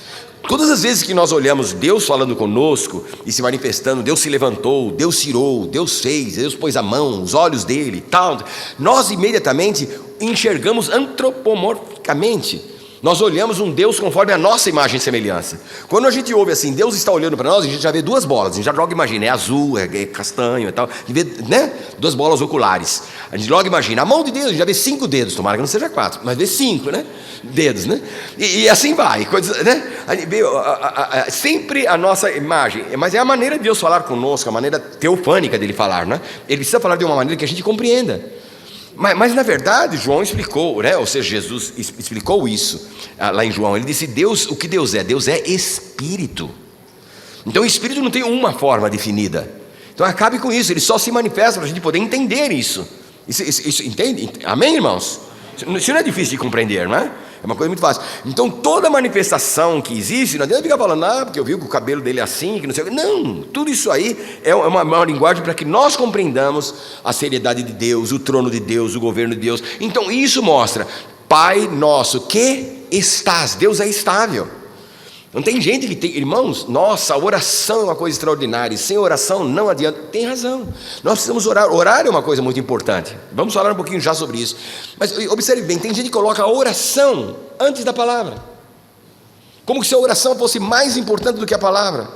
Todas as vezes que nós olhamos Deus falando conosco e se manifestando, Deus se levantou, Deus tirou, Deus fez, Deus pôs a mão, os olhos dele, tal, nós imediatamente enxergamos antropomorficamente. Nós olhamos um Deus conforme a nossa imagem e semelhança. Quando a gente ouve assim, Deus está olhando para nós, a gente já vê duas bolas. A gente já logo imagina, é azul, é castanho e tal. A gente vê, né? Duas bolas oculares. A gente logo imagina, a mão de Deus, a gente já vê 5 dedos. Tomara que não seja 4, mas vê 5, né? Dedos, né? E assim vai, coisas, né? A gente vê sempre a nossa imagem. Mas é a maneira de Deus falar conosco, a maneira teofânica dele falar, né? Ele precisa falar de uma maneira que a gente compreenda. Mas na verdade João explicou, né? Ou seja, Jesus explicou isso lá em João. Ele disse, Deus, o que Deus é? Deus é Espírito. Então o Espírito não tem uma forma definida. Então acabe com isso, ele só se manifesta para a gente poder entender isso. Isso entende? Amém, irmãos? Isso não é difícil de compreender, não é? É uma coisa muito fácil. Então toda manifestação que existe, não adianta ficar falando, porque eu vi que o cabelo dele é assim, que não sei o que. Não, tudo isso aí é uma linguagem para que nós compreendamos a seriedade de Deus, o trono de Deus, o governo de Deus. Então isso mostra, Pai nosso que estás, Deus é estável. Não tem gente que tem, irmãos, nossa, a oração é uma coisa extraordinária, e sem oração não adianta. Tem razão, nós precisamos orar é uma coisa muito importante. Vamos falar um pouquinho já sobre isso. Mas observe bem, tem gente que coloca a oração antes da palavra, como se a oração fosse mais importante do que a palavra.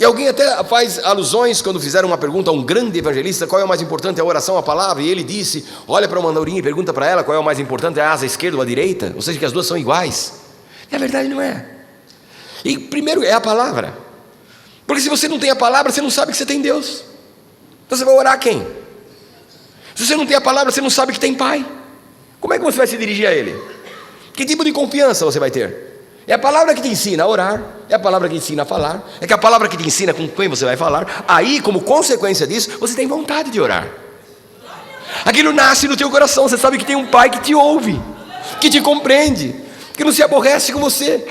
E alguém até faz alusões, quando fizeram uma pergunta a um grande evangelista, qual é o mais importante, a oração ou a palavra? E ele disse, olha para uma andorinha e pergunta para ela qual é o mais importante, a asa esquerda ou a direita, ou seja, que as duas são iguais. Na verdade não é. E primeiro é a palavra, porque se você não tem a palavra, você não sabe que você tem Deus. Então você vai orar a quem? Se você não tem a palavra, você não sabe que tem Pai. Como é que você vai se dirigir a Ele? Que tipo de confiança você vai ter? É a palavra que te ensina a orar, é a palavra que te ensina a falar, é que a palavra que te ensina com quem você vai falar. Aí, como consequência disso, você tem vontade de orar. Aquilo nasce no teu coração. Você sabe que tem um Pai que te ouve, que te compreende, que não se aborrece com você,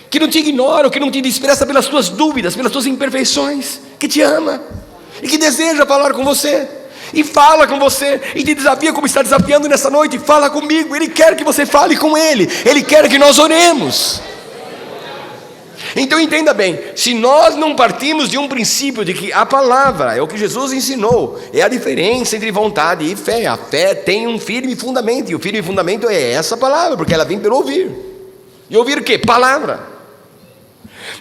que não te ignora, que não te despreza pelas tuas dúvidas, pelas tuas imperfeições, que te ama e que deseja falar com você, e fala com você, e te desafia como está desafiando nessa noite. Fala comigo, Ele quer que você fale com Ele, Ele quer que nós oremos. Então entenda bem, se nós não partimos de um princípio de que a palavra é o que Jesus ensinou, é a diferença entre vontade e fé. A fé tem um firme fundamento, e o firme fundamento é essa palavra, porque ela vem pelo ouvir. E ouvir o quê? Palavra.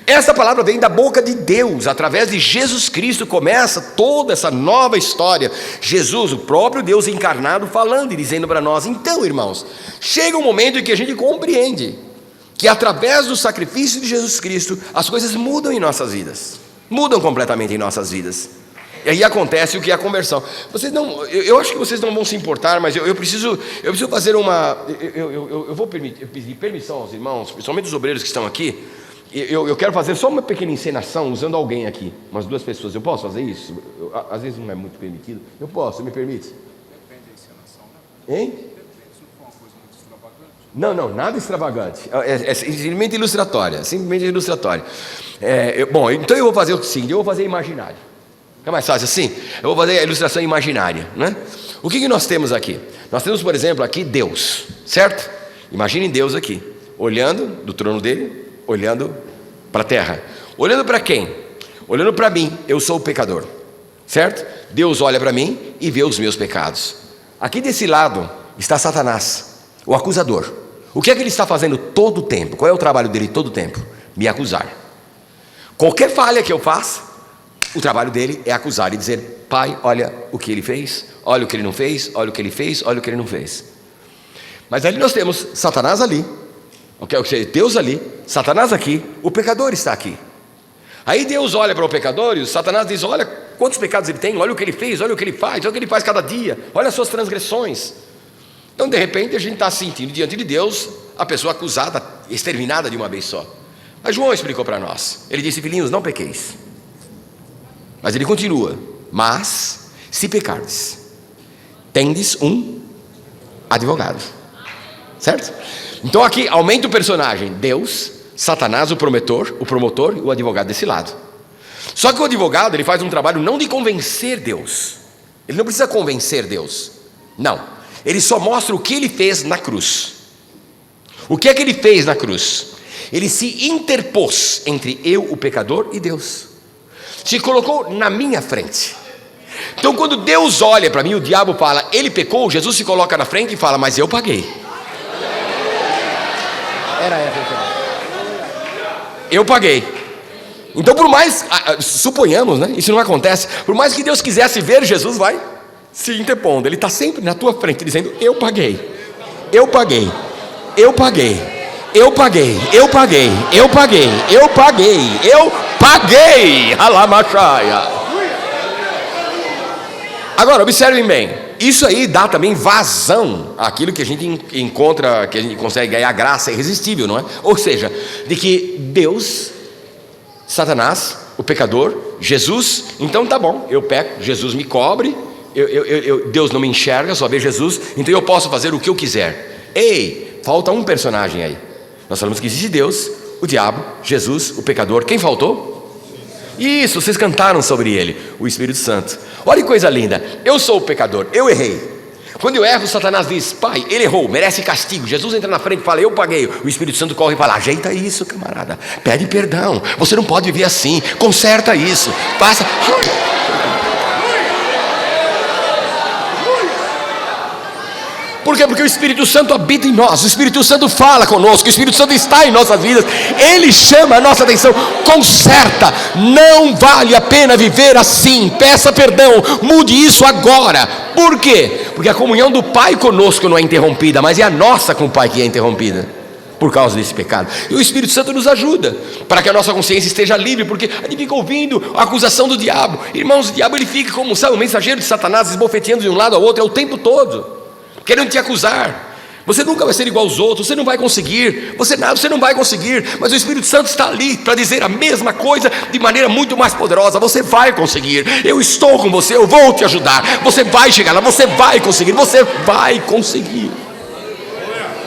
Essa palavra vem da boca de Deus, através de Jesus Cristo começa toda essa nova história. Jesus, o próprio Deus encarnado, falando e dizendo para nós. Então, irmãos, chega um momento em que a gente compreende que através do sacrifício de Jesus Cristo, as coisas mudam em nossas vidas, mudam completamente em nossas vidas. E aí acontece o que é a conversão. Vocês não, eu acho que vocês não vão se importar, mas eu preciso fazer uma. Eu vou pedir permissão aos irmãos, principalmente os obreiros que estão aqui. Eu quero fazer só uma pequena encenação usando alguém aqui, umas 2 pessoas. Eu posso fazer isso? Às vezes não é muito permitido. Eu posso, me permite? Depende da encenação, né? Hein? Se não for uma coisa muito extravagante. Não, nada extravagante. É simplesmente ilustratória. Simplesmente ilustratória. Bom, então eu vou fazer o seguinte: eu vou fazer imaginário. É mais fácil assim? Eu vou fazer a ilustração imaginária, né? O que nós temos aqui? Nós temos, por exemplo, aqui Deus, certo? Imaginem Deus aqui, olhando do trono dele, olhando para a terra. Olhando para quem? Olhando para mim. Eu sou o pecador, certo? Deus olha para mim e vê os meus pecados. Aqui desse lado está Satanás, o acusador. O que é que ele está fazendo todo o tempo? Qual é o trabalho dele todo o tempo? Me acusar. Qualquer falha que eu faça, o trabalho dele é acusar e dizer: Pai, olha o que ele fez, olha o que ele não fez, olha o que ele fez, olha o que ele não fez. Mas ali nós temos Satanás ali, ok? Deus ali, Satanás aqui, o pecador está aqui. Aí Deus olha para o pecador e o Satanás diz: olha quantos pecados ele tem, olha o que ele fez, olha o que ele faz, olha o que ele faz cada dia, olha as suas transgressões. Então de repente a gente está sentindo diante de Deus a pessoa acusada, exterminada de uma vez só. Mas João explicou para nós, ele disse: filhinhos, não pequeis. Mas ele continua: mas se pecardes, tendes um advogado. Certo? Então aqui aumenta o personagem: Deus, Satanás, o promotor e o advogado desse lado. Só que o advogado, ele faz um trabalho não de convencer Deus. Ele não precisa convencer Deus. Não. Ele só mostra o que ele fez na cruz. O que é que ele fez na cruz? Ele se interpôs entre eu, o pecador, e Deus. Se colocou na minha frente. Então quando Deus olha para mim, o diabo fala: ele pecou, Jesus se coloca na frente e fala: mas eu paguei. Era essa. Eu paguei. Então por mais, suponhamos, né? Isso não acontece. Por mais que Deus quisesse ver, Jesus vai se interpondo. Ele está sempre na tua frente dizendo: eu paguei. Eu paguei. Eu paguei. Eu paguei. Eu paguei. Eu paguei. Eu paguei. Eu paguei. Alamachaia. Agora observem bem. Isso aí dá também vazão àquilo que a gente encontra, que a gente consegue ganhar graça irresistível, não é? Ou seja, de que Deus, Satanás, o pecador, Jesus, então tá bom, eu peco, Jesus me cobre, Deus não me enxerga, só vê Jesus, então eu posso fazer o que eu quiser. Ei, falta um personagem aí. Nós falamos que existe Deus, o diabo, Jesus, o pecador. Quem faltou? Isso, vocês cantaram sobre ele, o Espírito Santo. Olha que coisa linda. Eu sou o pecador, eu errei. Quando eu erro, Satanás diz: pai, ele errou, merece castigo. Jesus entra na frente e fala: eu paguei. O Espírito Santo corre e fala: ajeita isso, camarada, pede perdão, você não pode viver assim, conserta isso, passa. Por quê? Porque o Espírito Santo habita em nós, o Espírito Santo fala conosco, o Espírito Santo está em nossas vidas, ele chama a nossa atenção, conserta. Não vale a pena viver assim, peça perdão, mude isso agora. Por quê? Porque a comunhão do Pai conosco não é interrompida, mas é a nossa com o Pai que é interrompida, por causa desse pecado. E o Espírito Santo nos ajuda, para que a nossa consciência esteja livre, porque a gente fica ouvindo a acusação do diabo. Irmãos, o diabo ele fica como, sabe, um mensageiro de Satanás, esbofeteando de um lado ao outro, o tempo todo, querendo te acusar. Você nunca vai ser igual aos outros, você não vai conseguir, você não vai conseguir. Mas o Espírito Santo está ali para dizer a mesma coisa de maneira muito mais poderosa: você vai conseguir, eu estou com você, eu vou te ajudar, você vai chegar lá, você vai conseguir, você vai conseguir.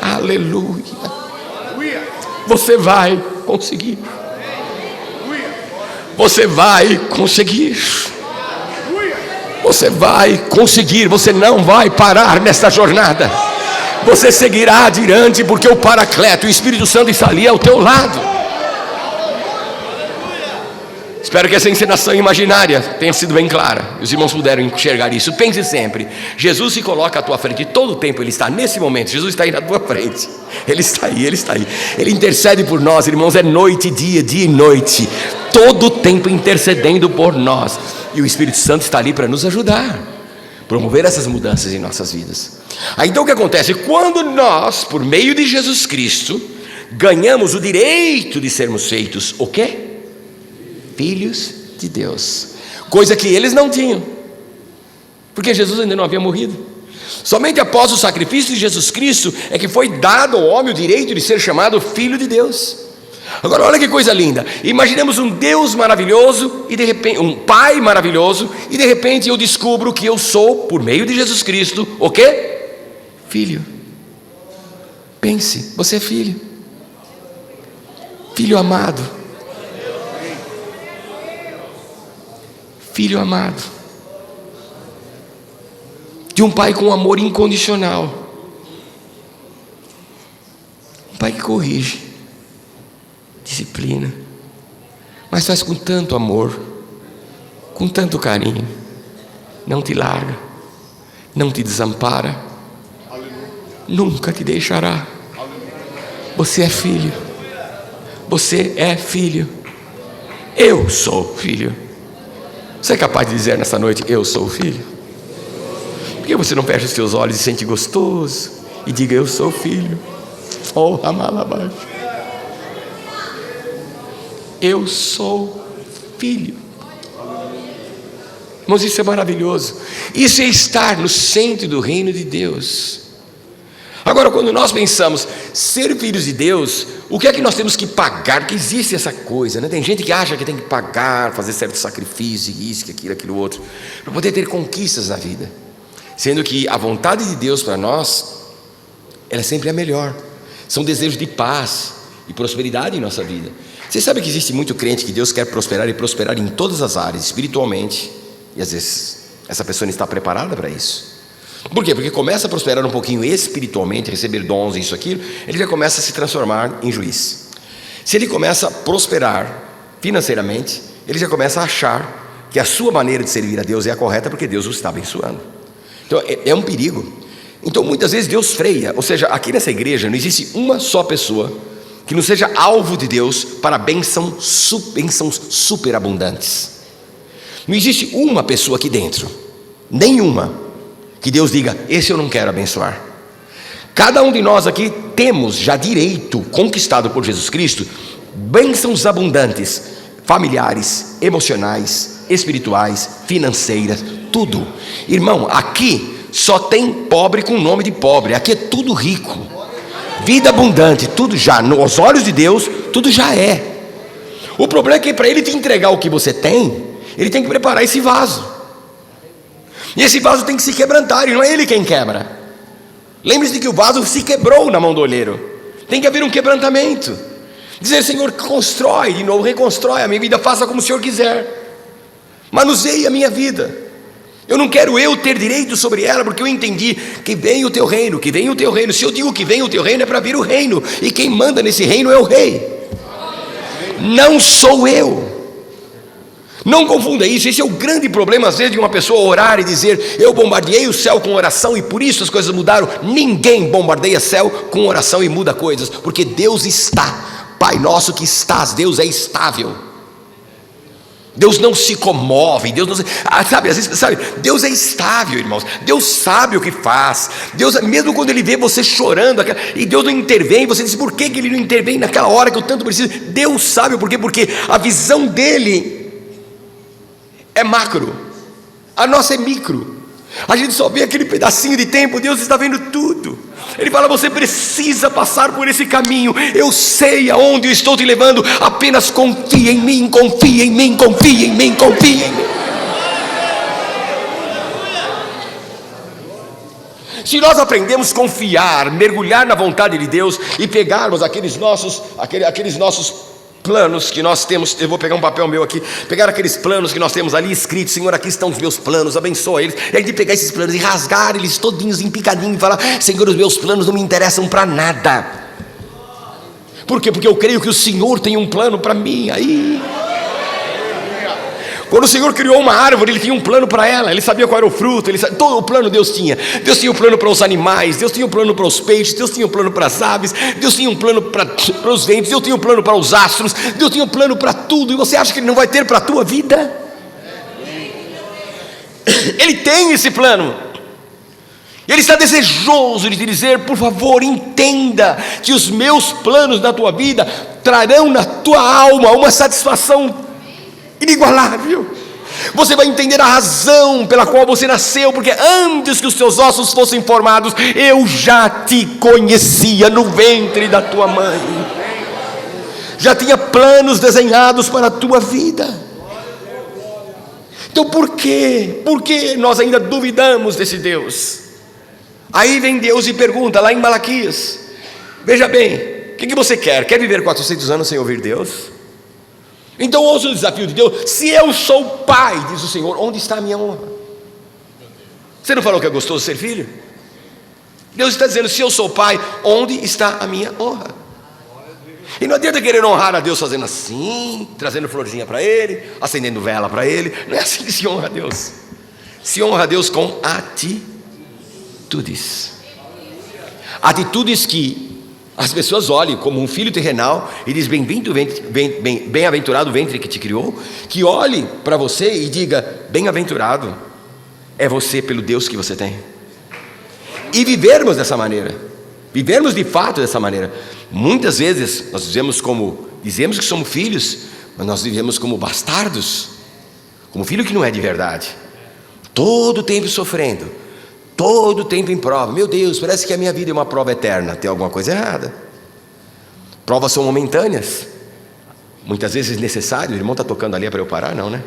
Aleluia. Você vai conseguir. Você vai conseguir. Você vai conseguir, você não vai parar nesta jornada, você seguirá adiante, porque o Paracleto, o Espírito Santo, está ali ao teu lado. Espero que essa encenação imaginária tenha sido bem clara, os irmãos puderam enxergar isso. Pense sempre: Jesus se coloca à tua frente, todo o tempo ele está nesse momento, Jesus está aí na tua frente, ele está aí, ele intercede por nós, irmãos, é noite e dia, dia e noite, todo o tempo intercedendo por nós. E o Espírito Santo está ali para nos ajudar, promover essas mudanças em nossas vidas. Aí então o que acontece? Quando nós, por meio de Jesus Cristo, ganhamos o direito de sermos feitos o quê? Filhos de Deus. Coisa que eles não tinham, porque Jesus ainda não havia morrido. Somente após o sacrifício de Jesus Cristo é que foi dado ao homem o direito de ser chamado filho de Deus. Agora olha que coisa linda, imaginemos um Deus maravilhoso e de repente um Pai maravilhoso, e de repente eu descubro que eu sou, por meio de Jesus Cristo, o quê? Filho. Pense, você é filho, filho amado, filho amado de um Pai com amor incondicional, um Pai que corrige, disciplina, mas faz com tanto amor, com tanto carinho, não te larga, não te desampara, nunca te deixará. Você é filho, você é filho, eu sou filho. Você é capaz de dizer nessa noite: eu sou filho? Por que você não fecha os seus olhos e sente gostoso e diga: eu sou filho. Oh, Amalabaixo. Eu sou filho. Irmãos, isso é maravilhoso. Isso é estar no centro do reino de Deus. Agora, quando nós pensamos ser filhos de Deus, o que é que nós temos que pagar? Porque existe essa coisa, né? Tem gente que acha que tem que pagar, fazer certo sacrifício, isso, aquilo outro, para poder ter conquistas na vida. Sendo que a vontade de Deus para nós, ela é sempre a melhor. São desejos de paz e prosperidade em nossa vida. Você sabe que existe muito crente que Deus quer prosperar e prosperar em todas as áreas, espiritualmente, e às vezes essa pessoa não está preparada para isso. Por quê? Porque começa a prosperar um pouquinho espiritualmente, receber dons, isso, aquilo, ele já começa a se transformar em juiz. Se ele começa a prosperar financeiramente, ele já começa a achar que a sua maneira de servir a Deus é a correta, porque Deus o está abençoando. Então é um perigo. Então muitas vezes Deus freia, ou seja, aqui nessa igreja não existe uma só pessoa que não seja alvo de Deus para bênçãos superabundantes. Não existe uma pessoa aqui dentro, nenhuma, que Deus diga: esse eu não quero abençoar. Cada um de nós aqui temos já direito, conquistado por Jesus Cristo, bênçãos abundantes, familiares, emocionais, espirituais, financeiras, tudo. Irmão, aqui só tem pobre com nome de pobre, aqui é tudo rico, vida abundante, tudo já, nos olhos de Deus, tudo já é. O problema é que para Ele te entregar o que você tem, Ele tem que preparar esse vaso. E esse vaso tem que se quebrantar, e não é Ele quem quebra. Lembre-se de que o vaso se quebrou na mão do oleiro. Tem que haver um quebrantamento. Dizer: Senhor, constrói de novo, reconstrói a minha vida, faça como o Senhor quiser. Manuseie a minha vida. Eu não quero eu ter direito sobre ela, porque eu entendi que vem o teu reino, que vem o teu reino. Se eu digo que vem o teu reino, é para vir o reino, e quem manda nesse reino é o rei, não sou eu. Não confunda isso. Esse é o grande problema às vezes de uma pessoa orar e dizer: eu bombardeei o céu com oração e por isso as coisas mudaram. Ninguém bombardeia o céu com oração e muda coisas, porque Deus está. Pai nosso que estás, Deus é estável. Deus não se comove, Deus não se, sabe, às vezes, sabe, Deus é estável, irmãos. Deus sabe o que faz. Deus, mesmo quando Ele vê você chorando e Deus não intervém, você diz: por que Ele não intervém naquela hora que eu tanto preciso? Deus sabe o porquê, porque a visão dEle é macro, a nossa é micro. A gente só vê aquele pedacinho de tempo. Deus está vendo tudo. Ele fala: você precisa passar por esse caminho. Eu sei aonde eu estou te levando. Apenas confia em mim, confia em mim, confia em mim, confia em mim. Se nós aprendemos a confiar, mergulhar na vontade de Deus e pegarmos aqueles nossos planos que nós temos, eu vou pegar um papel meu aqui, pegar aqueles planos que nós temos ali escritos: Senhor, aqui estão os meus planos, abençoa eles. E a gente pegar esses planos e rasgar eles todinhos em picadinho e falar: Senhor, os meus planos não me interessam para nada. Por quê? Porque eu creio que o Senhor tem um plano para mim. Aí, quando o Senhor criou uma árvore, Ele tinha um plano para ela. Ele sabia qual era o fruto, todo o plano Deus tinha. Deus tinha um plano para os animais, Deus tinha um plano para os peixes, Deus tinha um plano para as aves, Deus tinha um plano para os ventos, Deus tinha um plano para os astros, Deus tinha um plano para tudo. E você acha que Ele não vai ter para a tua vida? Ele tem esse plano. Ele está desejoso de te dizer: por favor, entenda que os meus planos na tua vida trarão na tua alma uma satisfação inigualável. Você vai entender a razão pela qual você nasceu, porque antes que os teus ossos fossem formados, eu já te conhecia no ventre da tua mãe. Já tinha planos desenhados para a tua vida. Então por quê? Por que nós ainda duvidamos desse Deus? Aí vem Deus e pergunta lá em Malaquias: veja bem, o que você quer? Quer viver 400 anos sem ouvir Deus? Então ouça o desafio de Deus: se eu sou pai, diz o Senhor, onde está a minha honra? Você não falou que é gostoso ser filho? Deus está dizendo: se eu sou pai, onde está a minha honra? E não adianta querer honrar a Deus fazendo assim, trazendo florzinha para Ele, acendendo vela para Ele. Não é assim que se honra a Deus. Se honra a Deus com atitudes. Atitudes que as pessoas olhem como um filho terrenal e diz: bem-aventurado o ventre que te criou. Que olhe para você e diga: bem-aventurado é você pelo Deus que você tem. E vivermos dessa maneira. Vivermos de fato dessa maneira. Muitas vezes nós dizemos que somos filhos, mas nós vivemos como bastardos, como filho que não é de verdade, todo o tempo sofrendo, todo o tempo em prova. Meu Deus, parece que a minha vida é uma prova eterna. Tem alguma coisa errada. Provas são momentâneas, muitas vezes necessárias. O irmão está tocando ali, é para eu parar? Não, né?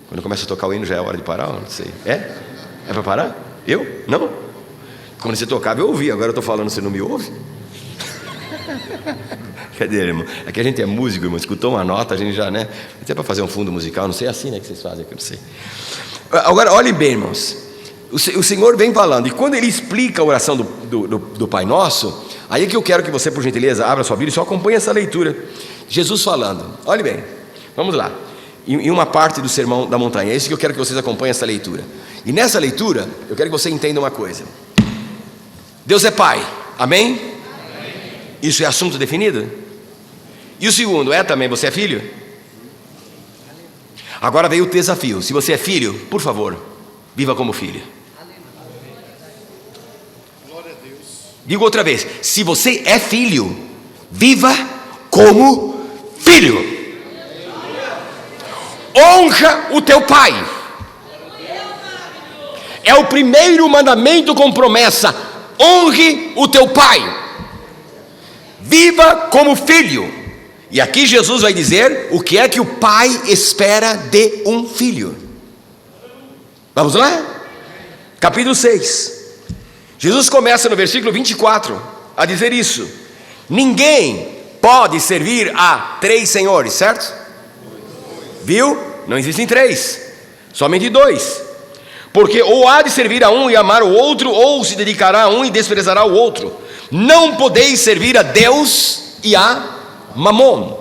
Quando começa a tocar o hino já é hora de parar? Não sei. É para parar? Eu? Não? Quando você tocava eu ouvi, agora eu estou falando, você não me ouve? Cadê, irmão? Aqui a gente é músico, irmão, escutou uma nota, a gente já, né? Até para fazer um fundo musical, não sei, é assim, né, que vocês fazem, que eu não sei. Agora, olhem bem, irmãos, o Senhor vem falando, e quando Ele explica a oração do Pai Nosso, aí é que eu quero que você, por gentileza, abra sua Bíblia e só acompanhe essa leitura. Jesus falando, olhe bem, vamos lá, em uma parte do Sermão da Montanha, é isso que eu quero que vocês acompanhem essa leitura. E nessa leitura, eu quero que você entenda uma coisa. Deus é Pai, amém? Amém. Isso é assunto definido? E o segundo, também, você é filho? Agora veio o desafio, se você é filho, por favor, viva como filho. Glória a Deus. Digo outra vez, se você é filho, viva como filho. Honra o teu pai. É o primeiro mandamento com promessa. Honre o teu pai. Viva como filho. E aqui Jesus vai dizer o que é que o pai espera de um filho. Vamos lá? Capítulo 6. Jesus começa no versículo 24 a dizer isso. Ninguém pode servir a 3 senhores, certo? Viu? Não existem 3, somente 2. Porque ou há de servir a um e amar o outro, ou se dedicará a um e desprezará o outro. Não podeis servir a Deus e a Mamon.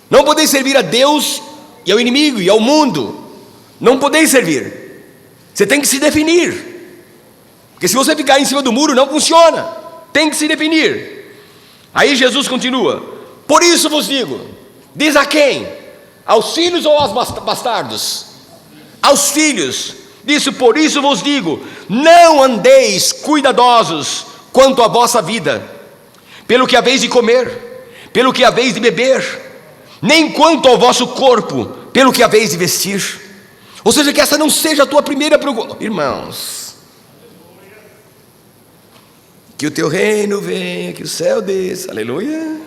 Não podeis servir a Deus e ao inimigo e ao mundo. Não podeis servir. Você tem que se definir. Porque se você ficar em cima do muro não funciona. Tem que se definir. Aí Jesus continua. Por isso vos digo. Diz a quem? Aos filhos ou aos bastardos? Aos filhos. Disse, por isso vos digo, não andeis cuidadosos quanto à vossa vida, pelo que haveis de comer, pelo que haveis de beber, nem quanto ao vosso corpo, pelo que haveis de vestir. Ou seja, que essa não seja a tua primeira preocupação. Irmãos, que o teu reino venha, que o céu desça, aleluia.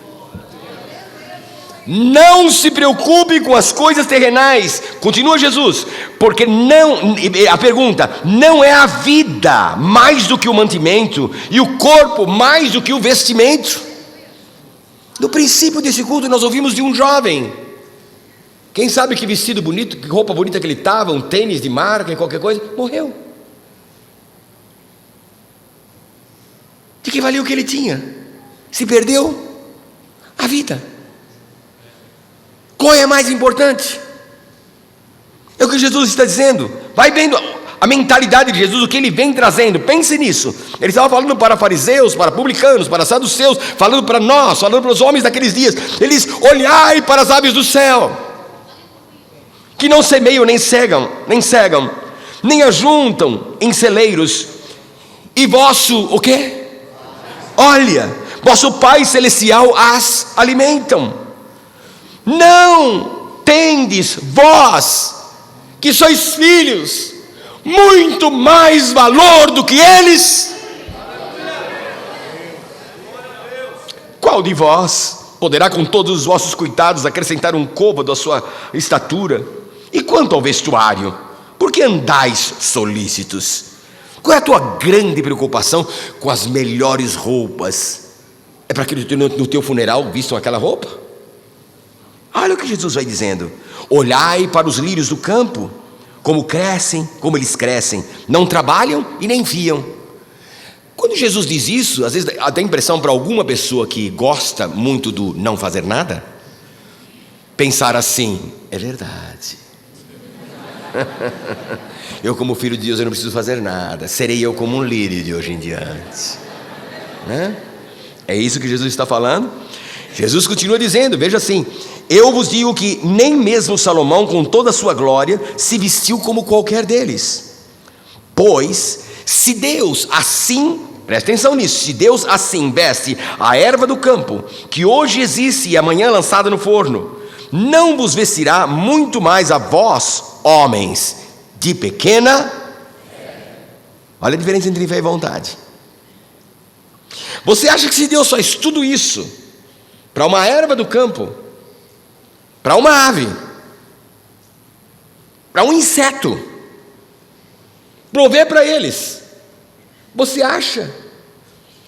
Não se preocupe com as coisas terrenais, continua Jesus, porque não, a pergunta, não é a vida mais do que o mantimento, e o corpo mais do que o vestimento? No princípio desse culto nós ouvimos de um jovem, quem sabe que vestido bonito, que roupa bonita que ele estava, um tênis de marca, qualquer coisa, morreu. De que valia o que ele tinha? Se perdeu a vida. Qual é mais importante? É o que Jesus está dizendo. Vai vendo a mentalidade de Jesus, o que ele vem trazendo. Pense nisso. Ele estava falando para fariseus, para publicanos, para saduceus, falando para nós, falando para os homens daqueles dias. Eles, olhai para as aves do céu, que não semeiam, nem cegam, nem ajuntam em celeiros, e vosso, o quê? Olha, vosso Pai Celestial as alimentam. Não tendes vós, que sois filhos, muito mais valor do que eles? Qual de vós poderá com todos os vossos cuidados acrescentar um côvado à sua estatura? E quanto ao vestuário, por que andais solícitos? Qual é a tua grande preocupação com as melhores roupas? É para que no teu funeral vistam aquela roupa? Olha o que Jesus vai dizendo. Olhai para os lírios do campo, como crescem, como eles crescem, não trabalham e nem fiam. Quando Jesus diz isso, às vezes dá a impressão para alguma pessoa que gosta muito do não fazer nada, pensar assim, é verdade. Eu como filho de Deus eu não preciso fazer nada, serei eu como um lírio de hoje em diante, né? É isso que Jesus está falando. Jesus continua dizendo, veja assim, eu vos digo que nem mesmo Salomão com toda a sua glória se vestiu como qualquer deles. Pois se Deus assim Presta atenção nisso. Se Deus assim veste a erva do campo, que hoje existe e amanhã lançada no forno, não vos vestirá muito mais a vós, homens, de pequena. Olha a diferença entre fé e vontade. Você acha que se Deus faz tudo isso para uma erva do campo, para uma ave, para um inseto, prover para eles, você acha?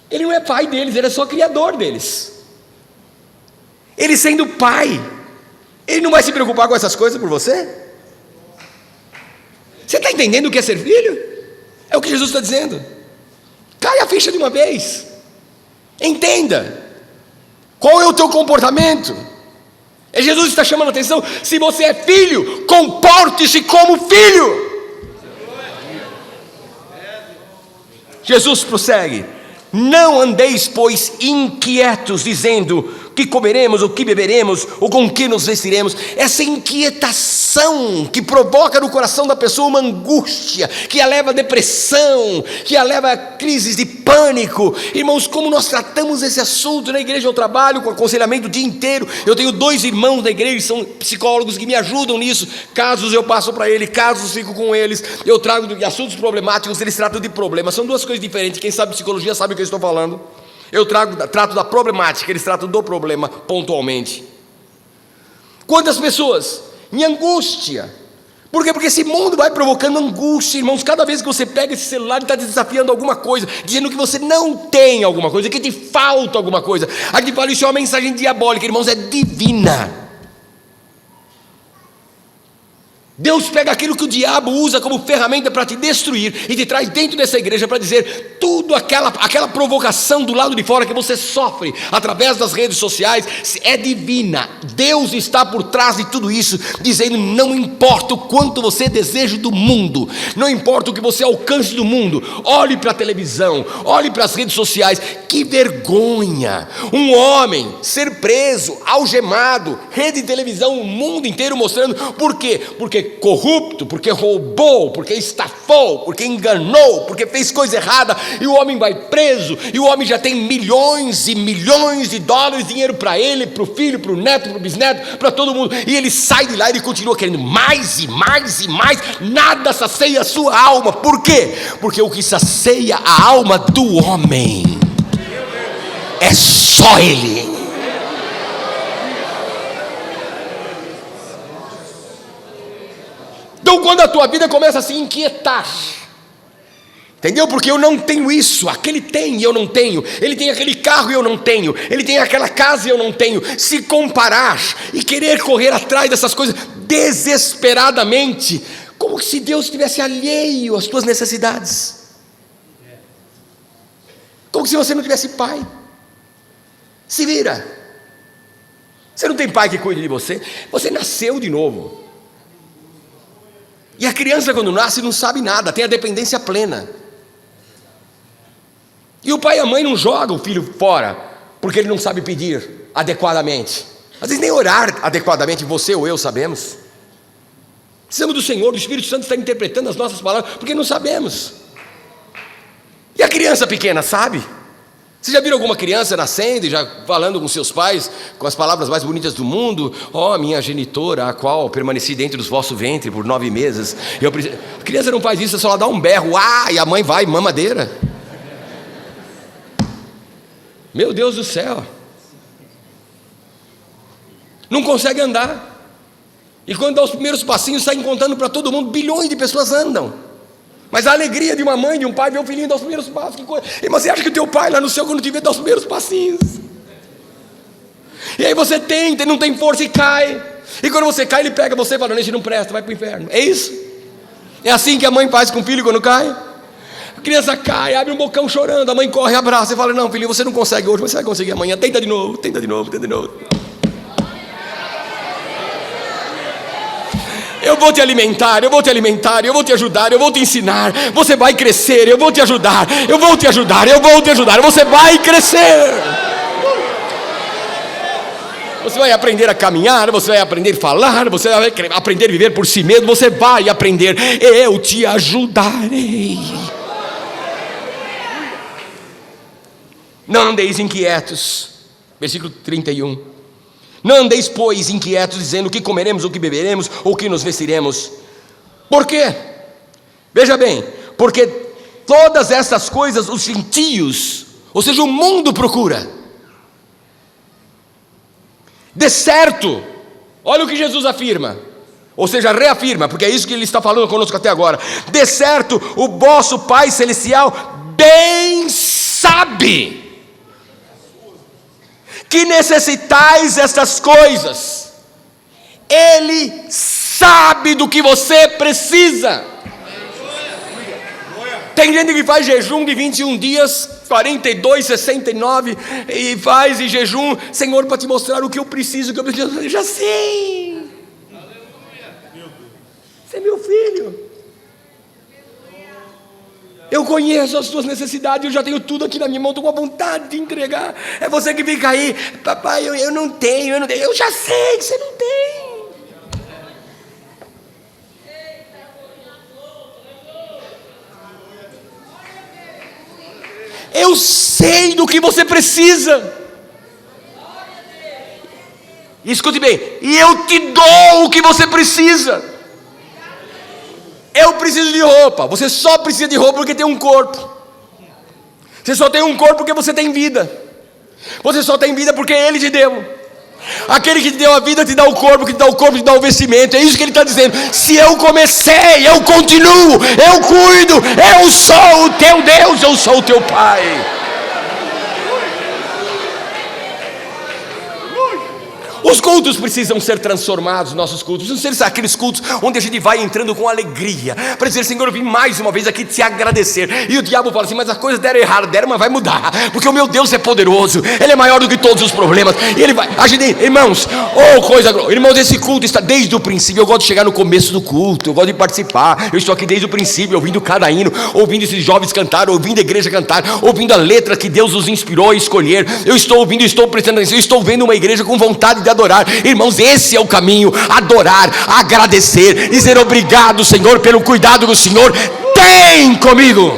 Ele não é pai deles, ele é só criador deles. Ele sendo pai, ele não vai se preocupar com essas coisas por você? Você está entendendo o que é ser filho? É o que Jesus está dizendo. Cai a ficha de uma vez. Entenda. Qual é o teu comportamento? Jesus está chamando a atenção. Se você é filho, comporte-se como filho. Jesus prossegue: não andeis, pois, inquietos, dizendo: que comeremos, ou que beberemos, ou com que nos vestiremos. Essa inquietação que provoca no coração da pessoa uma angústia, que a leva a depressão, que a leva a crises de pânico. Irmãos, como nós tratamos esse assunto na igreja? Eu trabalho com aconselhamento o dia inteiro. Eu tenho 2 irmãos da igreja, são psicólogos que me ajudam nisso. Casos eu passo para eles, casos fico com eles. Eu trago assuntos problemáticos, eles tratam de problemas. São 2 coisas diferentes. Quem sabe psicologia sabe o que eu estou falando. Eu trato da problemática, eles tratam do problema pontualmente. Quantas pessoas em angústia? Por quê? Porque esse mundo vai provocando angústia, irmãos. Cada vez que você pega esse celular, ele está desafiando alguma coisa, dizendo que você não tem alguma coisa, que te falta alguma coisa. Aqui fala, isso é uma mensagem diabólica, irmãos, é divina. Deus pega aquilo que o diabo usa como ferramenta para te destruir e te traz dentro dessa igreja para dizer tudo aquela provocação do lado de fora que você sofre através das redes sociais é divina. Deus está por trás de tudo isso, dizendo: não importa o quanto você deseja do mundo, não importa o que você alcance do mundo, olhe para a televisão, olhe para as redes sociais. Que vergonha um homem ser preso, algemado, rede de televisão, o mundo inteiro mostrando. Por quê? Porque corrupto, porque roubou, porque estafou, porque enganou, porque fez coisa errada, e o homem vai preso, e o homem já tem milhões e milhões de dólares, dinheiro para ele, para o filho, para o neto, para o bisneto, para todo mundo, e ele sai de lá e ele continua querendo mais e mais e mais. Nada sacia a sua alma. Por quê? Porque o que sacia a alma do homem é só ele. Então, quando a tua vida começa a se inquietar, entendeu? Porque eu não tenho isso, aquele tem e eu não tenho, ele tem aquele carro e eu não tenho, ele tem aquela casa e eu não tenho. Se comparar e querer correr atrás dessas coisas desesperadamente, como se Deus estivesse alheio às tuas necessidades, como se você não tivesse pai. Se vira. Você não tem pai que cuide de você. Você nasceu de novo. E a criança, quando nasce, não sabe nada, tem a dependência plena. E o pai e a mãe não jogam o filho fora, porque ele não sabe pedir adequadamente. Às vezes nem orar adequadamente, você ou eu sabemos. Precisamos do Senhor, do Espírito Santo está interpretando as nossas palavras, porque não sabemos. E a criança pequena sabe? Você já viram alguma criança nascendo e já falando com seus pais, com as palavras mais bonitas do mundo? Ó, minha genitora, a qual permaneci dentro do vosso ventre por 9 meses. A criança não faz isso, só ela dá um berro, e a mãe vai, mamadeira. Meu Deus do céu. Não consegue andar. E quando dá os primeiros passinhos, sai contando para todo mundo, bilhões de pessoas andam. Mas a alegria de uma mãe, de um pai, ver o filhinho dar os primeiros passos. Que coisa. E você acha que o teu pai lá no céu, quando te vê, dá os primeiros passinhos. E aí você tenta, não tem força e cai. E quando você cai, ele pega você e fala: não presta, vai para o inferno. É isso? É assim que a mãe faz com o filho quando cai? A criança cai, abre um bocão chorando, a mãe corre, abraça e fala: não, filhinho, você não consegue hoje, mas você vai conseguir amanhã. Tenta de novo, tenta de novo, tenta de novo. Eu vou te alimentar, eu vou te alimentar, eu vou te ajudar, eu vou te ensinar. Você vai crescer, eu vou te ajudar, eu vou te ajudar, eu vou te ajudar. Você vai crescer. Você vai aprender a caminhar, você vai aprender a falar, você vai aprender a viver por si mesmo. Você vai aprender, eu te ajudarei. Não andeis inquietos. Versículo 31. Não andeis, pois, inquietos, dizendo o que comeremos, o que beberemos, ou o que nos vestiremos. Por quê? Veja bem, porque todas essas coisas os gentios, ou seja, o mundo procura. De certo, olha o que Jesus afirma, ou seja, reafirma, porque é isso que ele está falando conosco até agora. De certo, o vosso Pai Celestial bem sabe que necessitais estas coisas. Ele sabe do que você precisa. Tem gente que faz jejum de 21 dias, 42, 69, e faz em jejum, Senhor, para te mostrar o que eu preciso, eu já sei. Você é meu filho. Eu conheço as suas necessidades, eu já tenho tudo aqui na minha mão, estou com a vontade de entregar. É você que fica aí, papai, eu não tenho, eu já sei que você não tem. Eu sei do que você precisa. Escute bem, e eu te dou o que você precisa. Eu preciso de roupa. Você só precisa de roupa porque tem um corpo. Você só tem um corpo porque você tem vida. Você só tem vida porque Ele te deu. Aquele que te deu a vida te dá o corpo, que te dá o corpo te dá o vestimento. É isso que Ele está dizendo. Se eu comecei, eu continuo, eu cuido. Eu sou o teu Deus, eu sou o teu Pai. Os cultos precisam ser transformados, nossos cultos precisam ser aqueles cultos onde a gente vai entrando com alegria, para dizer, Senhor, eu vim mais uma vez aqui te agradecer. E o diabo fala assim, mas as coisas deram errado, mas vai mudar, porque o meu Deus é poderoso, Ele é maior do que todos os problemas, e Ele vai, a gente, irmãos, irmãos, esse culto está desde o princípio. Eu gosto de chegar no começo do culto, eu gosto de participar, eu estou aqui desde o princípio, ouvindo cada hino, ouvindo esses jovens cantar, ouvindo a igreja cantar, ouvindo a letra que Deus os inspirou a escolher. Eu estou ouvindo, estou prestando atenção, eu estou vendo uma igreja com vontade de adorar. Irmãos, esse é o caminho: adorar, agradecer, dizer obrigado, Senhor, pelo cuidado que o Senhor tem comigo.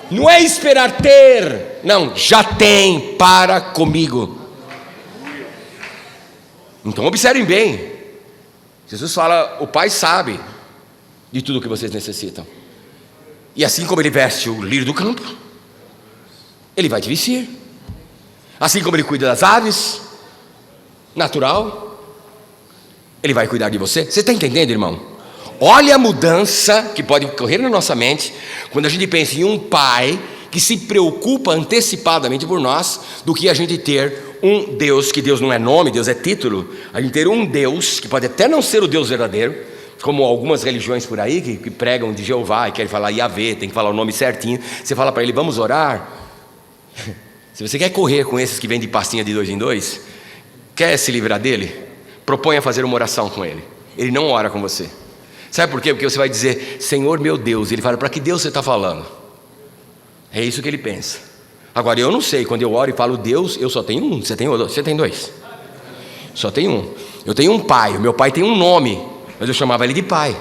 Não é esperar ter, não, já tem para comigo. Então observem bem, Jesus fala, o Pai sabe de tudo o que vocês necessitam, e assim como Ele veste o lírio do campo, Ele vai te vestir. Assim como Ele cuida das aves, natural, Ele vai cuidar de você. Você está entendendo, irmão? Olha a mudança que pode ocorrer na nossa mente quando a gente pensa em um Pai que se preocupa antecipadamente por nós, do que a gente ter um Deus, que Deus não é nome, Deus é título. A gente ter um Deus que pode até não ser o Deus verdadeiro, como algumas religiões por aí que pregam de Jeová e querem falar Yahvé, tem que falar o nome certinho. Você fala para ele, vamos orar. Se você quer correr com esses que vêm de pastinha de 2 em 2, quer se livrar dele, proponha fazer uma oração com ele. Ele não ora com você. Sabe por quê? Porque você vai dizer, Senhor meu Deus. Ele fala, para que Deus você está falando? É isso que ele pensa. Agora eu não sei, quando eu oro e falo Deus, eu só tenho um. Você tem dois? Só tem um. Eu tenho um pai, o meu pai tem um nome, mas eu chamava ele de pai.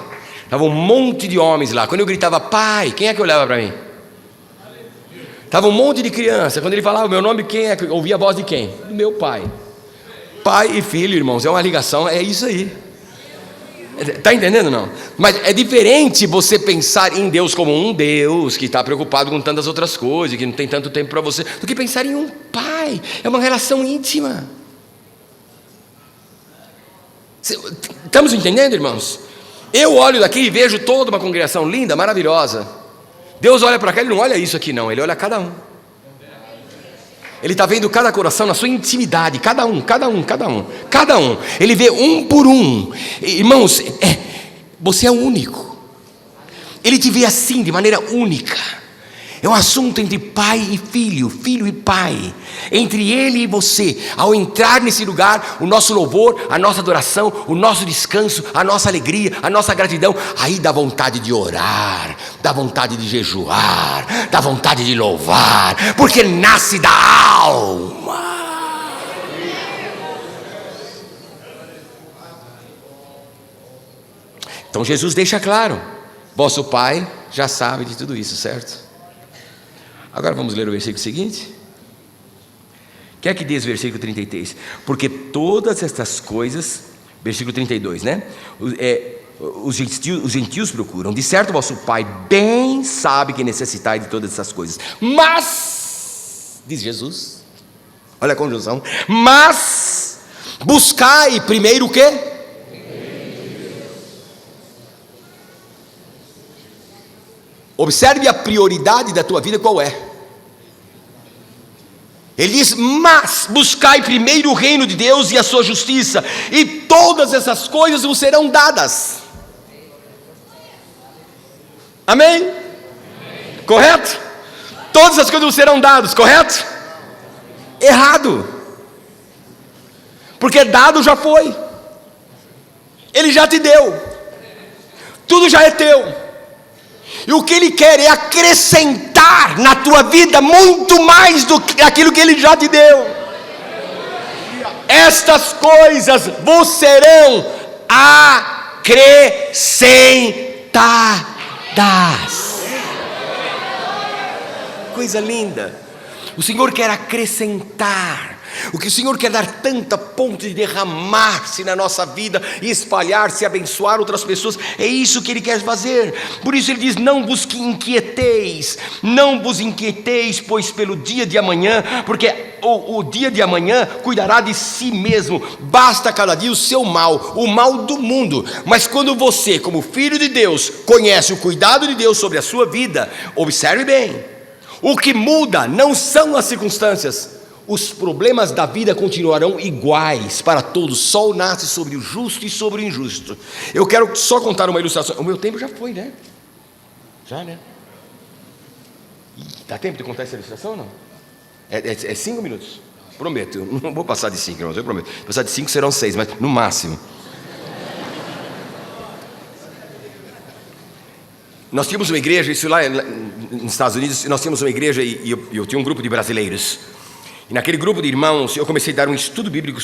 Estava um monte de homens lá. Quando eu gritava pai, quem é que olhava para mim? Estava um monte de criança. Quando ele falava o meu nome, quem é que ouvia a voz de quem? Do meu pai. Pai e filho, irmãos, é uma ligação, é isso aí. Está entendendo, não? Mas é diferente você pensar em Deus como um Deus que está preocupado com tantas outras coisas, que não tem tanto tempo para você, do que pensar em um pai. É uma relação íntima. Estamos entendendo, irmãos? Eu olho daqui e vejo toda uma congregação linda, maravilhosa. Deus olha para cá, Ele não olha isso aqui não, Ele olha cada um. Ele está vendo cada coração na sua intimidade, cada um. Ele vê um por um. Irmãos, você é único. Ele te vê assim, de maneira única. É um assunto entre pai e filho, filho e pai, entre ele e você. Ao entrar nesse lugar, o nosso louvor, a nossa adoração, o nosso descanso, a nossa alegria, a nossa gratidão, aí dá vontade de orar, dá vontade de jejuar, dá vontade de louvar, porque nasce da alma. Então Jesus deixa claro, vosso Pai já sabe de tudo isso, certo? Agora vamos ler o versículo seguinte. Quer que diz versículo 33? Porque todas estas coisas, versículo 32, né? Os gentios procuram. De certo, vosso Pai bem sabe que necessitais de todas essas coisas. Mas, diz Jesus, olha a conjunção, mas buscai primeiro o quê? Observe a prioridade da tua vida, qual é? Ele diz, mas buscai primeiro o reino de Deus e a sua justiça, e todas essas coisas vos serão dadas. Amém? Amém. Correto? Todas as coisas vos serão dadas, correto? Errado. Porque dado já foi. Ele já te deu. Tudo já é teu. E o que Ele quer é acrescentar na tua vida muito mais do que aquilo que Ele já te deu. Estas coisas vos serão acrescentadas. Coisa linda. O Senhor quer acrescentar. O que o Senhor quer dar tanto a ponto de derramar-se na nossa vida e espalhar-se, abençoar outras pessoas, é isso que Ele quer fazer. Por isso Ele diz, não vos inquieteis, pois pelo dia de amanhã, porque o dia de amanhã cuidará de si mesmo, basta cada dia o seu mal, o mal do mundo. Mas quando você, como filho de Deus, conhece o cuidado de Deus sobre a sua vida, observe bem, o que muda não são as circunstâncias. Os problemas da vida continuarão iguais para todos. O sol nasce sobre o justo e sobre o injusto. Eu quero só contar uma ilustração. O meu tempo já foi, né? Já, né? Dá tempo de contar essa ilustração ou não? É 5 minutos. Prometo, eu não vou passar de 5, irmãos, eu prometo. Passar de 5 serão 6, mas no máximo. Nós tínhamos uma igreja, isso lá nos Estados Unidos, nós tínhamos uma igreja e eu tinha um grupo de brasileiros. E naquele grupo de irmãos, eu comecei a dar um estudo bíblico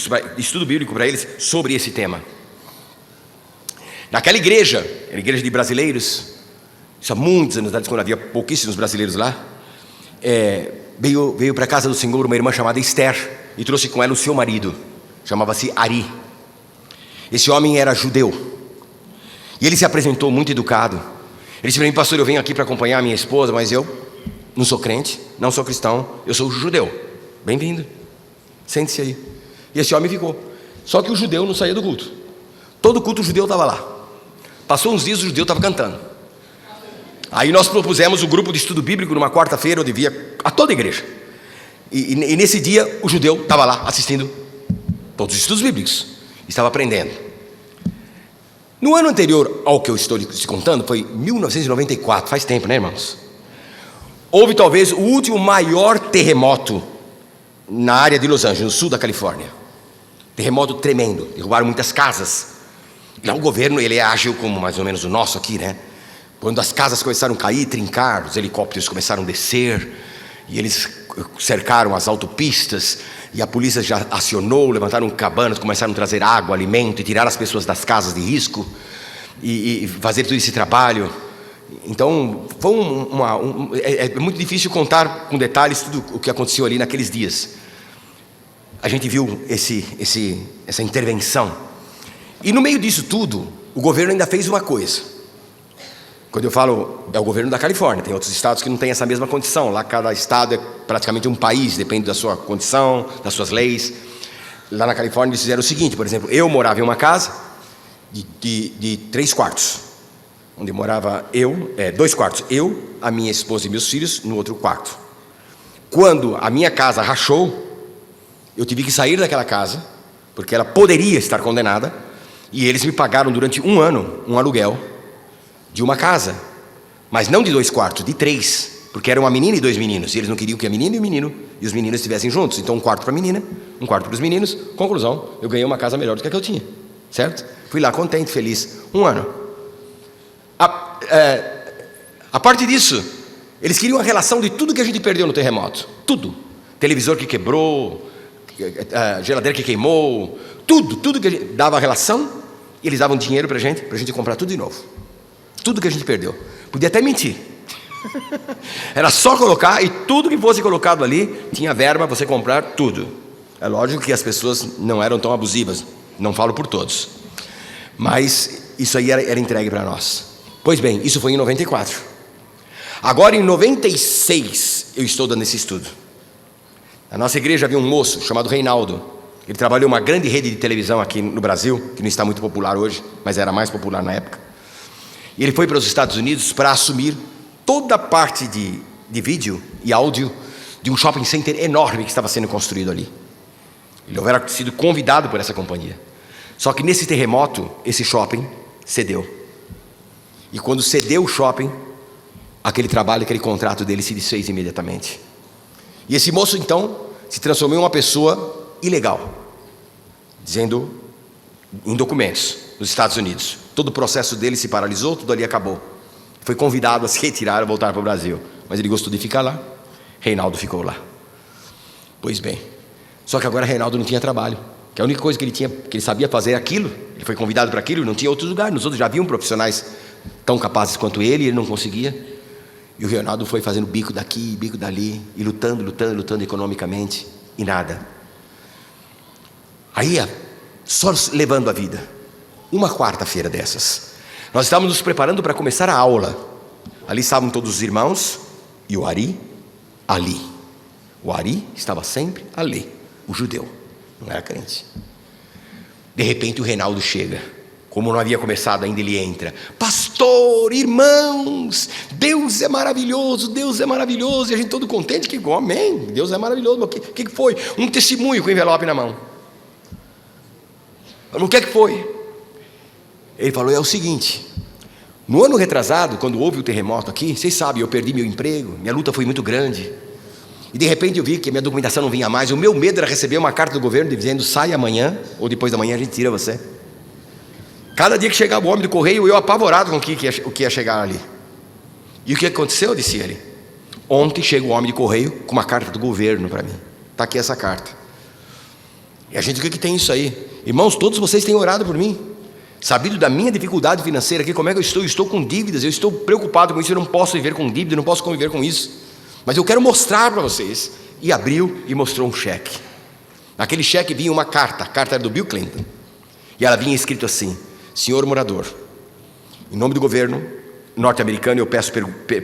para eles sobre esse tema. Naquela igreja, era igreja de brasileiros, isso há muitos anos, quando havia pouquíssimos brasileiros lá, veio para a casa do Senhor uma irmã chamada Esther, e trouxe com ela o seu marido, chamava-se Ari. Esse homem era judeu, e ele se apresentou muito educado. Ele disse para mim, pastor, eu venho aqui para acompanhar a minha esposa, mas eu não sou crente, não sou cristão, eu sou judeu. Bem-vindo, sente-se aí. E esse homem ficou. Só que o judeu não saía do culto. Todo culto o judeu estava lá. Passou uns dias, o judeu estava cantando. Aí nós propusemos o grupo de estudo bíblico numa quarta-feira, onde via a toda a igreja. E nesse dia o judeu estava lá assistindo todos os estudos bíblicos. Estava aprendendo. No ano anterior ao que eu estou te contando, foi 1994, faz tempo, né, irmãos? Houve talvez o último maior terremoto na área de Los Angeles, no sul da Califórnia. Terremoto tremendo, derrubaram muitas casas. Lá o governo, ele é ágil como mais ou menos o nosso aqui, né? Quando as casas começaram a cair, trincar, os helicópteros começaram a descer, e eles cercaram as autopistas, e a polícia já acionou, levantaram cabanas, começaram a trazer água, alimento, e tirar as pessoas das casas de risco, e fazer todo esse trabalho. Então, foi é muito difícil contar com detalhes tudo o que aconteceu ali naqueles dias. A gente viu essa intervenção. E no meio disso tudo, o governo ainda fez uma coisa. Quando eu falo, é o governo da Califórnia, tem outros estados que não têm essa mesma condição. Lá cada estado é praticamente um país, depende da sua condição, das suas leis. Lá na Califórnia eles fizeram o seguinte, por exemplo, eu morava em uma casa de 3 quartos. Onde morava 2 quartos, eu, a minha esposa e meus filhos, no outro quarto. Quando a minha casa rachou, eu tive que sair daquela casa, porque ela poderia estar condenada, e eles me pagaram durante 1 ano um aluguel de uma casa, mas não de 2 quartos, de 3, porque era uma menina e 2 meninos, e eles não queriam que a menina e o menino e os meninos estivessem juntos. Então 1 quarto para a menina, 1 quarto para os meninos. Conclusão, eu ganhei uma casa melhor do que a que eu tinha, certo? Fui lá contente, feliz, 1 ano. A parte disso, eles queriam a relação de tudo que a gente perdeu no terremoto. Tudo. Televisor que quebrou, geladeira que queimou, tudo que a gente dava a relação, e eles davam dinheiro para a gente comprar tudo de novo. Tudo que a gente perdeu. Podia até mentir. Era só colocar, e tudo que fosse colocado ali tinha verba para você comprar tudo. É lógico que as pessoas não eram tão abusivas, não falo por todos, mas isso aí era entregue para nós. Pois bem, isso foi em 94. Agora em 96 eu estou dando esse estudo. Na nossa igreja havia um moço chamado Reinaldo. Ele trabalhou em uma grande rede de televisão aqui no Brasil, que não está muito popular hoje, mas era mais popular na época. E ele foi para os Estados Unidos para assumir toda a parte de vídeo e áudio de um shopping center enorme que estava sendo construído ali. Ele havia sido convidado por essa companhia. Só que nesse terremoto, esse shopping cedeu. E quando cedeu o shopping, aquele trabalho, aquele contrato dele se desfez imediatamente. E esse moço então se transformou em uma pessoa ilegal, dizendo em documentos nos Estados Unidos. Todo o processo dele se paralisou, tudo ali acabou. Foi convidado a se retirar e voltar para o Brasil, mas ele gostou de ficar lá. Reinaldo ficou lá. Pois bem, só que agora Reinaldo não tinha trabalho, que a única coisa que ele sabia fazer é aquilo. Ele foi convidado para aquilo, não tinha outro lugar. Nos outros já haviam profissionais tão capazes quanto ele, e ele não conseguia. E o Reinaldo foi fazendo bico daqui, bico dali, e lutando economicamente, e nada. Aí, só levando a vida. Uma quarta-feira dessas, nós estávamos nos preparando para começar a aula. Ali estavam todos os irmãos, e o Ari, ali. O Ari estava sempre ali, o judeu, não era crente. De repente o Reinaldo chega. Como não havia começado ainda, ele entra. Pastor, irmãos, Deus é maravilhoso, Deus é maravilhoso. E a gente todo contente, que amém, Deus é maravilhoso. O que foi? Um testemunho com envelope na mão. O que foi? Ele falou, é o seguinte: no ano retrasado, quando houve o terremoto aqui, vocês sabem, eu perdi meu emprego, minha luta foi muito grande. E de repente eu vi que a minha documentação não vinha mais. O meu medo era receber uma carta do governo dizendo, sai amanhã, ou depois da manhã a gente tira você. Cada dia que chegava o homem do correio, eu apavorado com o que ia chegar ali. E o que aconteceu? Disse ele. Ontem chega o homem de correio com uma carta do governo para mim. Está aqui essa carta. E a gente, o que tem isso aí? Irmãos, todos vocês têm orado por mim. Sabido da minha dificuldade financeira aqui, como é que eu estou? Eu estou com dívidas, eu estou preocupado com isso, eu não posso viver com dívida, eu não posso conviver com isso. Mas eu quero mostrar para vocês. E abriu e mostrou um cheque. Naquele cheque vinha uma carta, a carta era do Bill Clinton. E ela vinha escrito assim: senhor morador, em nome do governo norte-americano, eu peço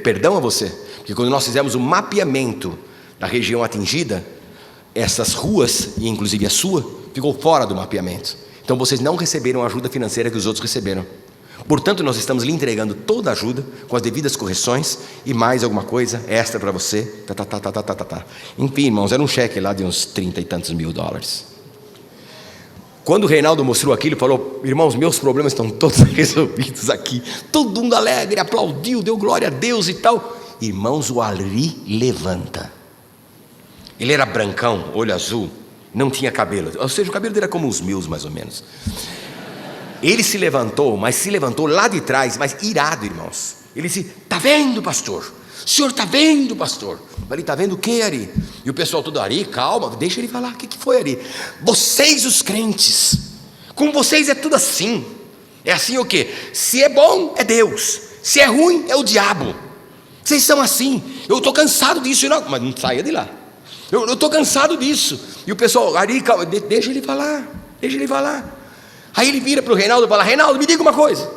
perdão a você, porque quando nós fizemos o mapeamento da região atingida, essas ruas, e inclusive a sua, ficou fora do mapeamento. Então vocês não receberam a ajuda financeira que os outros receberam. Portanto, nós estamos lhe entregando toda a ajuda, com as devidas correções, e mais alguma coisa extra para você. Enfim, irmãos, era um cheque lá de uns 30 e tantos mil dólares. Quando o Reinaldo mostrou aquilo, falou: irmãos, meus problemas estão todos resolvidos aqui. Todo mundo alegre, aplaudiu, deu glória a Deus e tal. Irmãos, o Ari levanta. Ele era brancão, olho azul, não tinha cabelo. Ou seja, o cabelo dele era como os meus, mais ou menos. Ele se levantou, mas se levantou lá de trás, mas irado, irmãos. Ele disse: está vendo, pastor? O senhor está vendo, pastor? Eu falei: está vendo o que, Ari? E o pessoal todo: Ari, calma, deixa ele falar. O que foi, Ari? Vocês os crentes, com vocês é tudo assim. É assim o quê? Se é bom, é Deus. Se é ruim, é o diabo. Vocês são assim. Eu estou cansado disso. Não, mas não saia de lá. Eu estou cansado disso. E o pessoal: Ari, calma, deixa ele falar. Deixa ele falar. Aí ele vira para o Reinaldo e fala: Reinaldo, me diga uma coisa.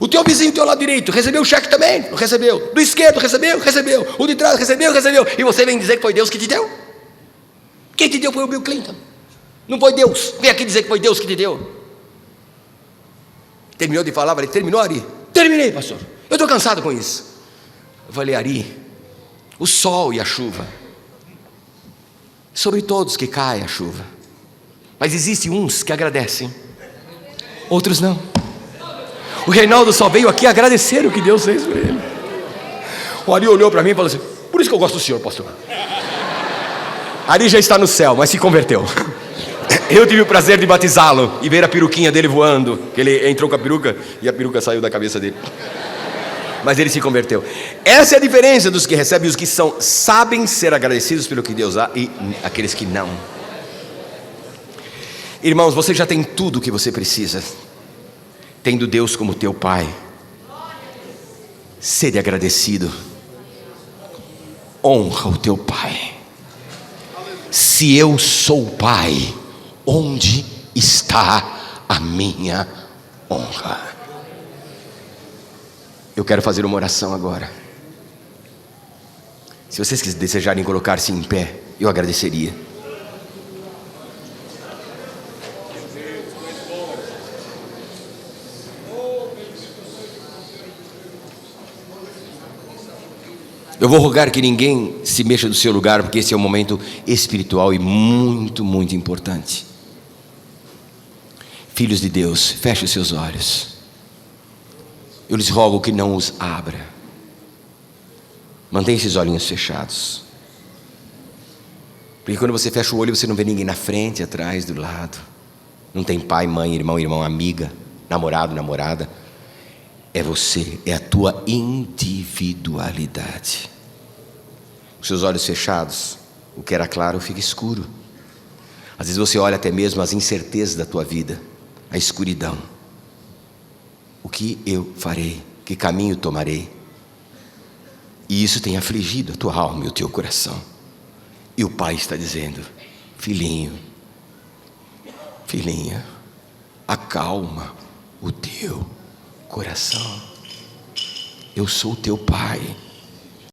O teu vizinho do teu lado direito recebeu o cheque também? Não recebeu. Do esquerdo recebeu? Recebeu. O de trás recebeu? Recebeu. E você vem dizer que foi Deus que te deu? Quem te deu foi o Bill Clinton. Não foi Deus. Vem aqui dizer que foi Deus que te deu. Terminou de falar? Falei: terminou, Ari? Terminei, pastor. Eu estou cansado com isso. Eu falei: Ari, o sol e a chuva, sobre todos que cai a chuva. Mas existem uns que agradecem, outros não. O Reinaldo só veio aqui agradecer o que Deus fez por ele. O Ari olhou para mim e falou assim: por isso que eu gosto do senhor, pastor. Ari já está no céu, mas se converteu. Eu tive o prazer de batizá-lo e ver a peruquinha dele voando. Ele entrou com a peruca e a peruca saiu da cabeça dele. Mas ele se converteu. Essa é a diferença dos que recebem, os que sabem ser agradecidos pelo que Deus dá, e aqueles que não. Irmãos, você já tem tudo o que você precisa, tendo Deus como teu Pai. Sede agradecido honra o teu pai. Se eu sou pai, onde está a minha honra? Eu quero fazer uma oração agora. Se vocês desejarem colocar-se em pé, eu agradeceria. Eu vou rogar que ninguém se mexa do seu lugar, porque esse é um momento espiritual e muito, muito importante. Filhos de Deus, feche os seus olhos. Eu lhes rogo que não os abra. Mantenha esses olhinhos fechados. Porque quando você fecha o olho, você não vê ninguém na frente, atrás, do lado. Não tem pai, mãe, irmão, amiga, namorado, namorada. É você, é a tua individualidade. Os seus olhos fechados, o que era claro fica escuro. Às vezes você olha até mesmo as incertezas da tua vida, a escuridão. O que eu farei? Que caminho tomarei? E isso tem afligido a tua alma e o teu coração. E o Pai está dizendo: filhinho, filhinha, acalma o teu coração. Eu sou o teu Pai.